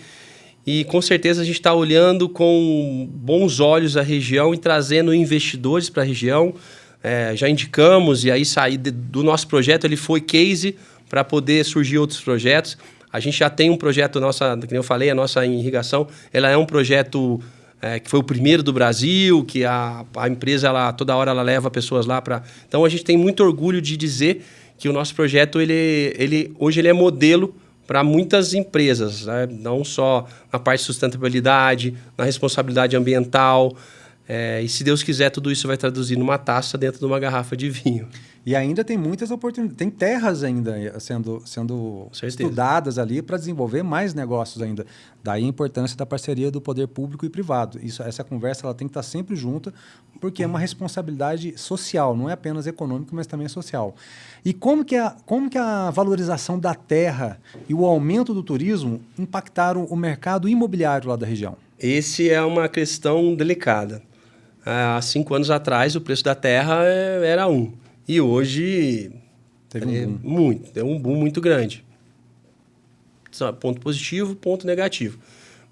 E com certeza a gente está olhando com bons olhos a região e trazendo investidores para a região. Já indicamos, e aí sair do nosso projeto, ele foi case para poder surgir outros projetos. A gente já tem um projeto, como eu falei, a nossa irrigação, ela é um projeto que foi o primeiro do Brasil, que a empresa, toda hora ela leva pessoas lá para... Então, a gente tem muito orgulho de dizer que o nosso projeto, hoje ele é modelo para muitas empresas, né? Não só na parte de sustentabilidade, na responsabilidade ambiental. E se Deus quiser, tudo isso vai traduzir numa taça dentro de uma garrafa de vinho. E ainda tem muitas oportunidades, tem terras ainda sendo estudadas ali para desenvolver mais negócios ainda. Daí a importância da parceria do poder público e privado. Essa conversa ela tem que estar sempre junta, porque é uma responsabilidade social, não é apenas econômica, mas também social. E como que a valorização da terra e o aumento do turismo impactaram o mercado imobiliário lá da região? Esse é uma questão delicada. Há 5 anos atrás, o preço da terra era 1. E hoje deu um boom muito grande. Ponto positivo, ponto negativo.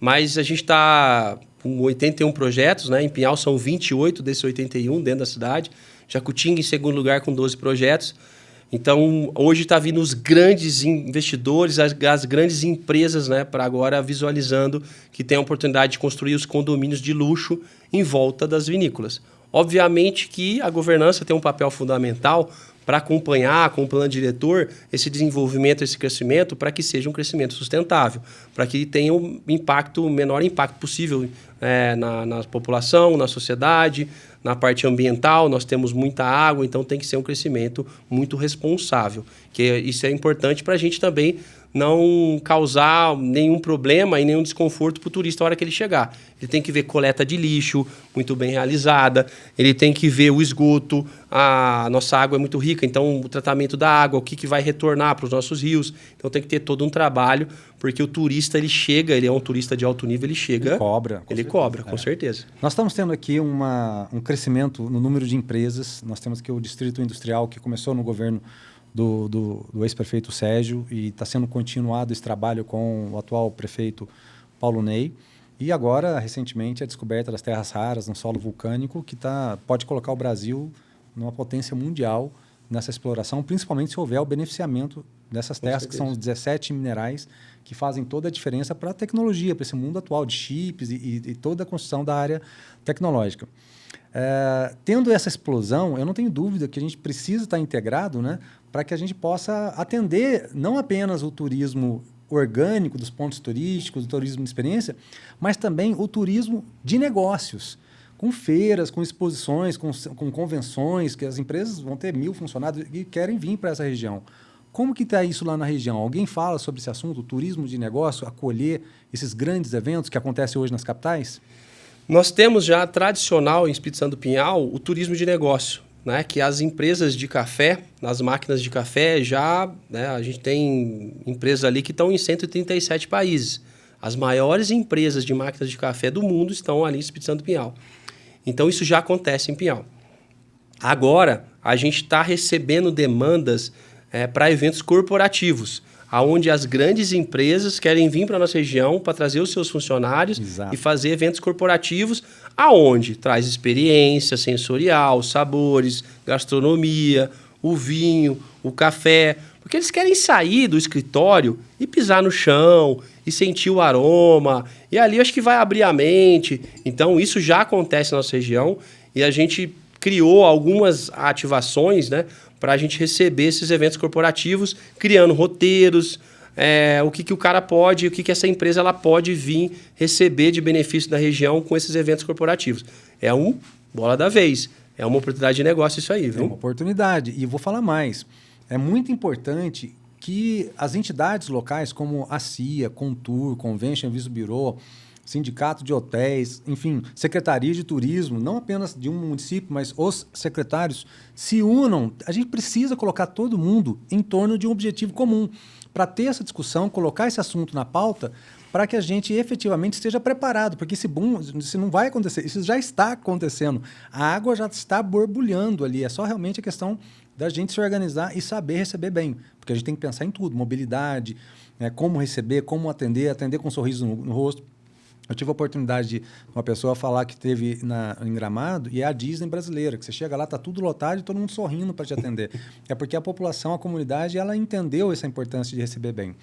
Mas a gente está com 81 projetos, né? Em Pinhal são 28 desses 81 dentro da cidade. Jacutinga em segundo lugar com 12 projetos. Então, hoje está vindo os grandes investidores, as grandes empresas, né, para agora visualizando que tem a oportunidade de construir os condomínios de luxo em volta das vinícolas. Obviamente que a governança tem um papel fundamental para acompanhar, com o plano diretor, esse desenvolvimento, esse crescimento, para que seja um crescimento sustentável, para que tenha o menor impacto possível na população, na sociedade, na parte ambiental. Nós temos muita água, então tem que ser um crescimento muito responsável. Isso é importante para a gente também não causar nenhum problema e nenhum desconforto para o turista na hora que ele chegar. Ele tem que ver coleta de lixo muito bem realizada, ele tem que ver o esgoto, a nossa água é muito rica, então o tratamento da água, o que vai retornar para os nossos rios. Então tem que ter todo um trabalho, porque o turista, ele é um turista de alto nível, ele chega... Ele cobra, com certeza. Nós estamos tendo aqui um crescimento no número de empresas. Nós temos aqui o Distrito Industrial, que começou no governo do ex-prefeito Sérgio e está sendo continuado esse trabalho com o atual prefeito Paulo Ney. E agora, recentemente, a descoberta das terras raras no solo vulcânico, que pode colocar o Brasil numa potência mundial nessa exploração, principalmente se houver o beneficiamento dessas terras, que são os 17 minerais que fazem toda a diferença para a tecnologia, para esse mundo atual de chips e toda a construção da área tecnológica. Tendo essa explosão, eu não tenho dúvida que a gente precisa estar integrado, né, para que a gente possa atender não apenas o turismo orgânico dos pontos turísticos, o turismo de experiência, mas também o turismo de negócios, com feiras, com exposições, com convenções, que as empresas vão ter 1.000 funcionários e querem vir para essa região. Como que está isso lá na região? Alguém fala sobre esse assunto, o turismo de negócio, acolher esses grandes eventos que acontecem hoje nas capitais? Nós temos já tradicional em Espírito Santo do Pinhal o turismo de negócio, né? Que as empresas de café, nas máquinas de café, já, né, a gente tem empresas ali que estão em 137 países. As maiores empresas de máquinas de café do mundo estão ali em Espírito Santo do Pinhal. Então, isso já acontece em Pinhal. Agora, a gente está recebendo demandas para eventos corporativos, onde as grandes empresas querem vir para a nossa região para trazer os seus funcionários. Exato. E fazer eventos corporativos, aonde traz experiência sensorial, sabores, gastronomia, o vinho, o café, porque eles querem sair do escritório e pisar no chão e sentir o aroma, e ali acho que vai abrir a mente. Então, isso já acontece na nossa região e a gente criou algumas ativações, né, para a gente receber esses eventos corporativos, criando roteiros, o que o cara pode, o que essa empresa ela pode vir receber de benefício da região com esses eventos corporativos. É bola da vez, é uma oportunidade de negócio isso aí, viu? É uma oportunidade, e vou falar mais. É muito importante que as entidades locais, como a CIA, Contour, Convention Visa Bureau, Sindicato de Hotéis, enfim, Secretaria de Turismo, não apenas de um município, mas os secretários se unam. A gente precisa colocar todo mundo em torno de um objetivo comum, para ter essa discussão, colocar esse assunto na pauta, para que a gente efetivamente esteja preparado, porque esse boom, isso não vai acontecer, isso já está acontecendo. A água já está borbulhando ali, é só realmente a questão da gente se organizar e saber receber bem, porque a gente tem que pensar em tudo, mobilidade, como receber, como atender com um sorriso no rosto. Eu tive a oportunidade de uma pessoa falar que teve em Gramado, e é a Disney brasileira, que você chega lá, está tudo lotado e todo mundo sorrindo para te atender. É porque a população, a comunidade, ela entendeu essa importância de receber bem.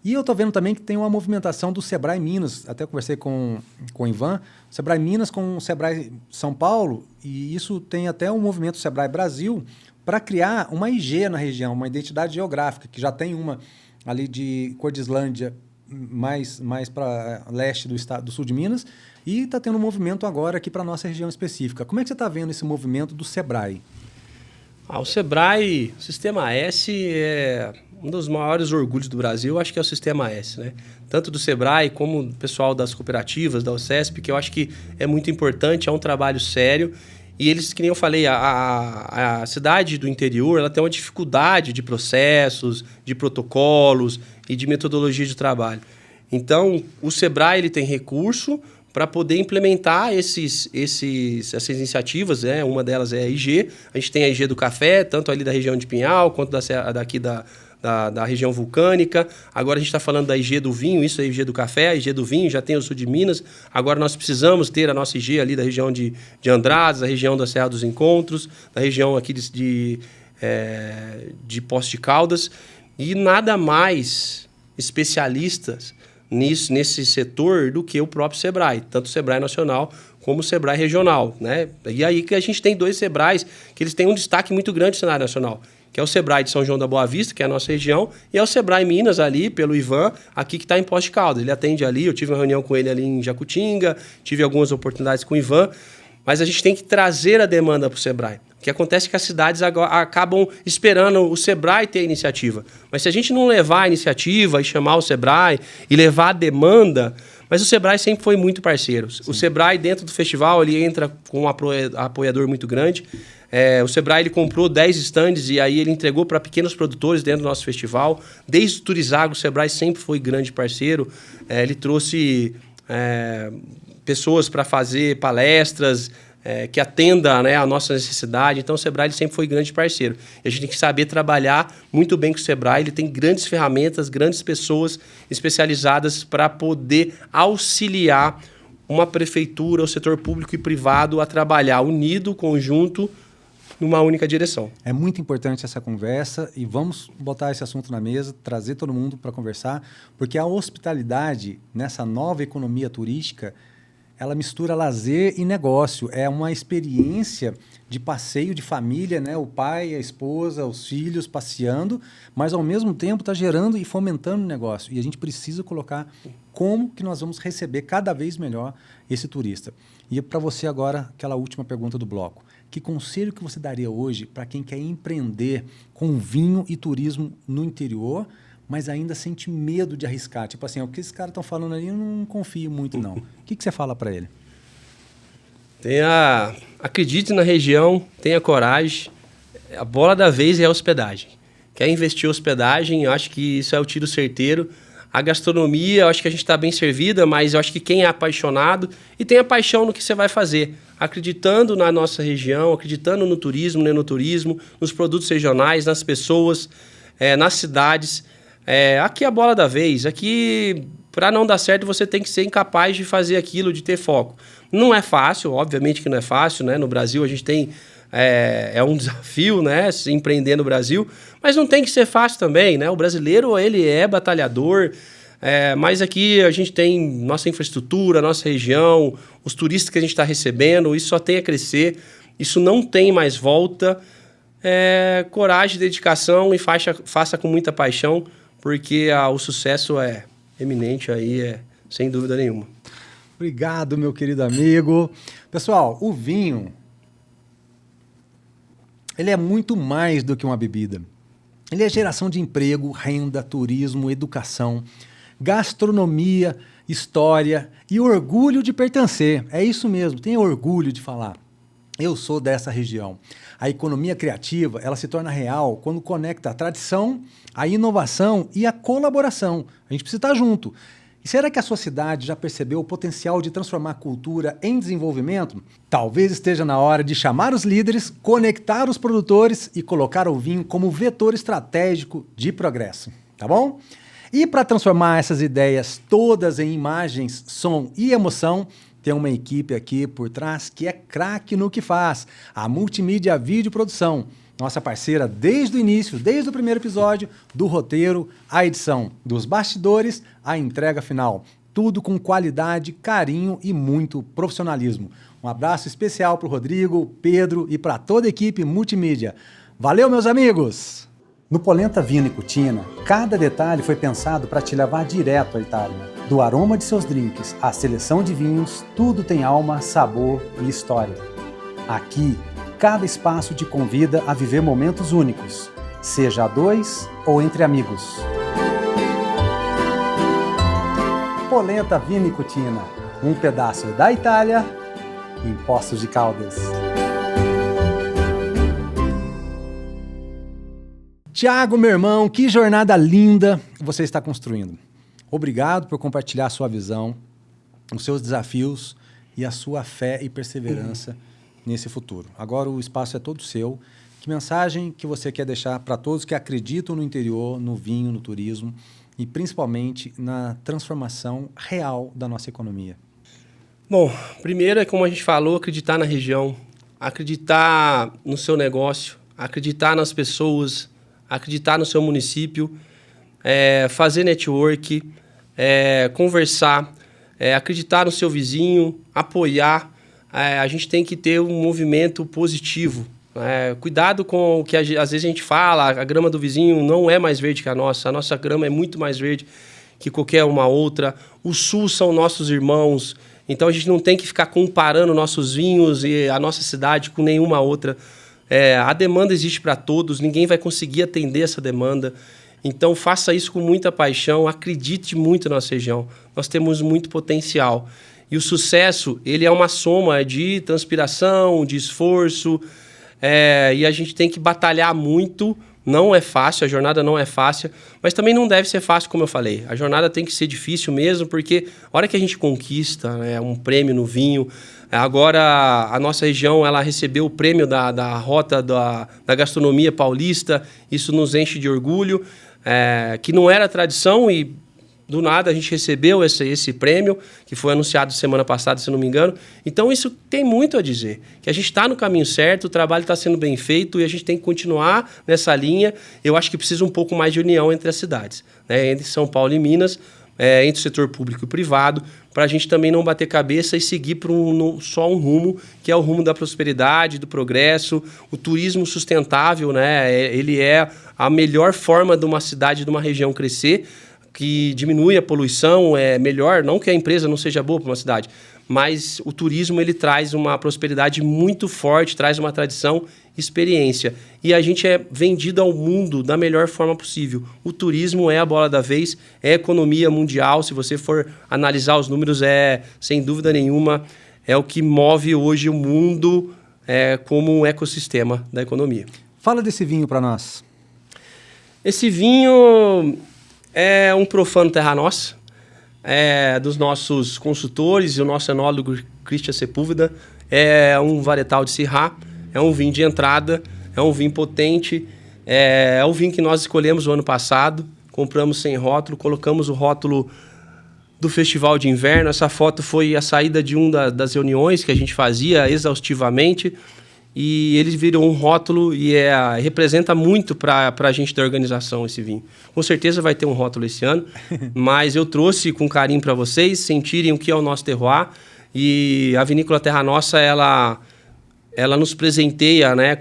E eu estou vendo também que tem uma movimentação do Sebrae Minas, até conversei com o Ivan, Sebrae Minas com o Sebrae São Paulo, e isso tem até um movimento Sebrae Brasil para criar uma IG na região, uma identidade geográfica, que já tem uma ali de Cordislândia, mais para leste do estado do sul de Minas, e está tendo um movimento agora aqui para a nossa região específica. Como é que você está vendo esse movimento do Sebrae? O Sebrae, o Sistema S, é um dos maiores orgulhos do Brasil, acho que é o Sistema S, né? Tanto do Sebrae como do pessoal das cooperativas, da UCESP, que eu acho que é muito importante, é um trabalho sério. E eles, que nem eu falei, a cidade do interior ela tem uma dificuldade de processos, de protocolos e de metodologia de trabalho. Então, o Sebrae ele tem recurso para poder implementar essas iniciativas, né? Uma delas é a IG. A gente tem a IG do café, tanto ali da região de Pinhal, quanto daqui da região vulcânica. Agora a gente está falando da IG do vinho, isso é a IG do café, a IG do vinho, já tem o sul de Minas. Agora nós precisamos ter a nossa IG ali da região de Andradas, da região da Serra dos Encontros, da região aqui de Poços de Caldas. E nada mais especialistas nesse setor do que o próprio Sebrae, tanto o Sebrae Nacional como o Sebrae Regional, né? E aí que a gente tem dois Sebrais que eles têm um destaque muito grande no cenário nacional, que é o Sebrae de São João da Boa Vista, que é a nossa região, e é o Sebrae Minas ali, pelo Ivan, aqui que está em Poços de Caldas. Ele atende ali, eu tive uma reunião com ele ali em Jacutinga, tive algumas oportunidades com o Ivan, mas a gente tem que trazer a demanda para o Sebrae. O que acontece é que as cidades acabam esperando o Sebrae ter a iniciativa. Mas se a gente não levar a iniciativa e chamar o Sebrae e levar a demanda... Mas o Sebrae sempre foi muito parceiro. Sim. O Sebrae, dentro do festival, ele entra com um apoiador muito grande. O Sebrae ele comprou 10 estandes e aí ele entregou para pequenos produtores dentro do nosso festival. Desde o Turizago, o Sebrae sempre foi grande parceiro. Ele trouxe pessoas para fazer palestras, que atenda, né, a nossa necessidade. Então, o Sebrae ele sempre foi grande parceiro. E a gente tem que saber trabalhar muito bem com o Sebrae. Ele tem grandes ferramentas, grandes pessoas especializadas para poder auxiliar uma prefeitura, o setor público e privado a trabalhar unido, conjunto, numa única direção. É muito importante essa conversa e vamos botar esse assunto na mesa, trazer todo mundo para conversar, porque a hospitalidade, nessa nova economia turística, ela mistura lazer e negócio. É uma experiência de passeio de família, né? O pai, a esposa, os filhos passeando, mas ao mesmo tempo está gerando e fomentando o negócio. E a gente precisa colocar como que nós vamos receber cada vez melhor esse turista. E para você agora, aquela última pergunta do bloco. Que conselho que você daria hoje para quem quer empreender com vinho e turismo no interior, mas ainda sente medo de arriscar? Tipo assim, o que esses caras estão falando ali, eu não confio muito, não. O que você fala para ele? Acredite na região, tenha coragem. A bola da vez é a hospedagem. Quer investir em hospedagem, eu acho que isso é o tiro certeiro. A gastronomia, eu acho que a gente está bem servida, mas eu acho que quem é apaixonado e tem a paixão no que você vai fazer, acreditando na nossa região, acreditando no turismo, no nos produtos regionais, nas pessoas, nas cidades. Aqui é a bola da vez. Aqui, para não dar certo, você tem que ser incapaz de fazer aquilo, de ter foco. Não é fácil, obviamente que não é fácil, né? No Brasil a gente tem... É um desafio, né? Se empreender no Brasil, mas não tem que ser fácil também, né? O brasileiro, ele é batalhador, mas aqui a gente tem nossa infraestrutura, nossa região, os turistas que a gente está recebendo, isso só tem a crescer, isso não tem mais volta. Coragem, dedicação e faça com muita paixão, porque o sucesso é eminente aí, sem dúvida nenhuma. Obrigado, meu querido amigo. Pessoal, o vinho... ele é muito mais do que uma bebida. Ele é geração de emprego, renda, turismo, educação, gastronomia, história e orgulho de pertencer. É isso mesmo, tenha orgulho de falar. Eu sou dessa região. A economia criativa, ela se torna real quando conecta a tradição, a inovação e a colaboração. A gente precisa estar junto. E será que a sua cidade já percebeu o potencial de transformar a cultura em desenvolvimento? Talvez esteja na hora de chamar os líderes, conectar os produtores e colocar o vinho como vetor estratégico de progresso, tá bom? E para transformar essas ideias todas em imagens, som e emoção, tem uma equipe aqui por trás que é craque no que faz, a Multimídia Vídeo Produção. Nossa parceira desde o início, desde o primeiro episódio, do roteiro, à edição, dos bastidores, à entrega final. Tudo com qualidade, carinho e muito profissionalismo. Um abraço especial para o Rodrigo, Pedro e para toda a equipe multimídia. Valeu, meus amigos! No Polenta Vino e Cucina, cada detalhe foi pensado para te levar direto à Itália. Do aroma de seus drinks à seleção de vinhos, tudo tem alma, sabor e história. Aqui, cada espaço te convida a viver momentos únicos, seja a dois ou entre amigos. Polenta Vino e Cucina, um pedaço da Itália em Poços de Caldas. Tiago, meu irmão, que jornada linda você está construindo. Obrigado por compartilhar a sua visão, os seus desafios e a sua fé e perseverança nesse futuro. Agora o espaço é todo seu. Que mensagem que você quer deixar para todos que acreditam no interior, no vinho, no turismo e principalmente na transformação real da nossa economia? Bom, primeiro é como a gente falou, acreditar na região, acreditar no seu negócio, acreditar nas pessoas, acreditar no seu município, fazer network, conversar, acreditar no seu vizinho, apoiar. A gente tem que ter um movimento positivo. Cuidado com o que às vezes a gente fala, a grama do vizinho não é mais verde que a nossa grama é muito mais verde que qualquer uma outra. O sul são nossos irmãos, então a gente não tem que ficar comparando nossos vinhos e a nossa cidade com nenhuma outra. A demanda existe para todos, ninguém vai conseguir atender essa demanda. Então faça isso com muita paixão, acredite muito na nossa região. Nós temos muito potencial. E o sucesso, ele é uma soma de transpiração, de esforço, e a gente tem que batalhar muito. Não é fácil, a jornada não é fácil, mas também não deve ser fácil, como eu falei. A jornada tem que ser difícil mesmo, porque a hora que a gente conquista um prêmio no vinho, agora a nossa região ela recebeu o prêmio da Rota da Gastronomia Paulista, isso nos enche de orgulho, que não era tradição e Do nada a gente recebeu esse prêmio, que foi anunciado semana passada, se não me engano. Então isso tem muito a dizer, que a gente está no caminho certo, o trabalho está sendo bem feito e a gente tem que continuar nessa linha. Eu acho que precisa um pouco mais de união entre as cidades, né? Entre São Paulo e Minas, entre o setor público e privado, para a gente também não bater cabeça e seguir por só um rumo, que é o rumo da prosperidade, do progresso. O turismo sustentável, né? Ele é a melhor forma de uma cidade, de uma região crescer, que diminui a poluição, é melhor, não que a empresa não seja boa para uma cidade, mas o turismo ele traz uma prosperidade muito forte, traz uma tradição, experiência. E a gente é vendido ao mundo da melhor forma possível. O turismo é a bola da vez, é a economia mundial. Se você for analisar os números, sem dúvida nenhuma, é o que move hoje o mundo como um ecossistema da economia. Fala desse vinho para nós. Esse vinho é um profano terra nossa, dos nossos consultores e o nosso enólogo Christian Sepúlveda. É um varietal de Syrah, é um vinho de entrada, é um vinho potente, é o vinho que nós escolhemos o ano passado, compramos sem rótulo, colocamos o rótulo do Festival de Inverno. Essa foto foi a saída de das reuniões que a gente fazia exaustivamente, e ele virou um rótulo e representa muito para a gente da organização esse vinho. Com certeza vai ter um rótulo esse ano, mas eu trouxe com carinho para vocês sentirem o que é o nosso terroir. E a Vinícola Terra Nossa, ela nos presenteia, né,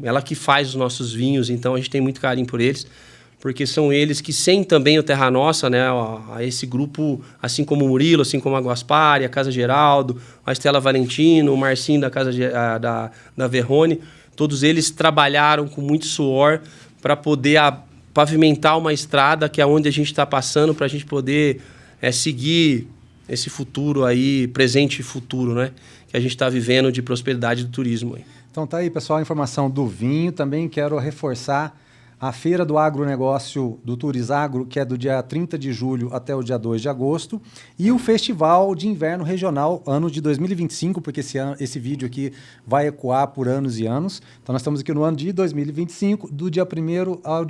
ela que faz os nossos vinhos, então a gente tem muito carinho por eles, porque são eles que, sem também o Terra Nossa, né, a esse grupo, assim como o Murilo, assim como a Guaspari, a Casa Geraldo, a Estela Valentino, o Marcinho da Casa da Verrone, todos eles trabalharam com muito suor para poder pavimentar uma estrada que é onde a gente está passando, para a gente poder seguir esse futuro aí, presente e futuro, né, que a gente está vivendo de prosperidade do turismo. Então tá aí, pessoal, a informação do vinho. Também quero reforçar a Feira do Agronegócio do Turizagro, que é do dia 30 de julho até o dia 2 de agosto, e o Festival de Inverno Regional, ano de 2025, porque esse vídeo aqui vai ecoar por anos e anos. Então nós estamos aqui no ano de 2025, do dia 1º ao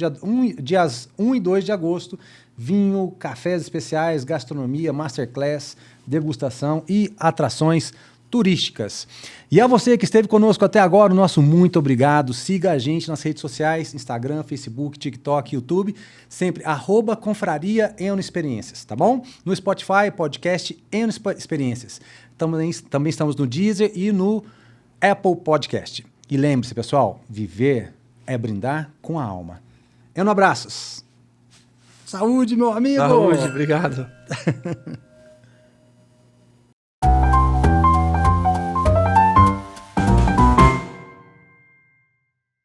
dias 1 e 2 de agosto, vinho, cafés especiais, gastronomia, masterclass, degustação e atrações turísticas. E a você que esteve conosco até agora, o nosso muito obrigado. Siga a gente nas redes sociais, Instagram, Facebook, TikTok, YouTube, sempre @Confraria Eno Experiências, tá bom? No Spotify, podcast Eno Experiências. Também estamos no Deezer e no Apple Podcast. E lembre-se, pessoal, viver é brindar com a alma. Eno, abraços. Saúde, meu amigo! Saúde, obrigado.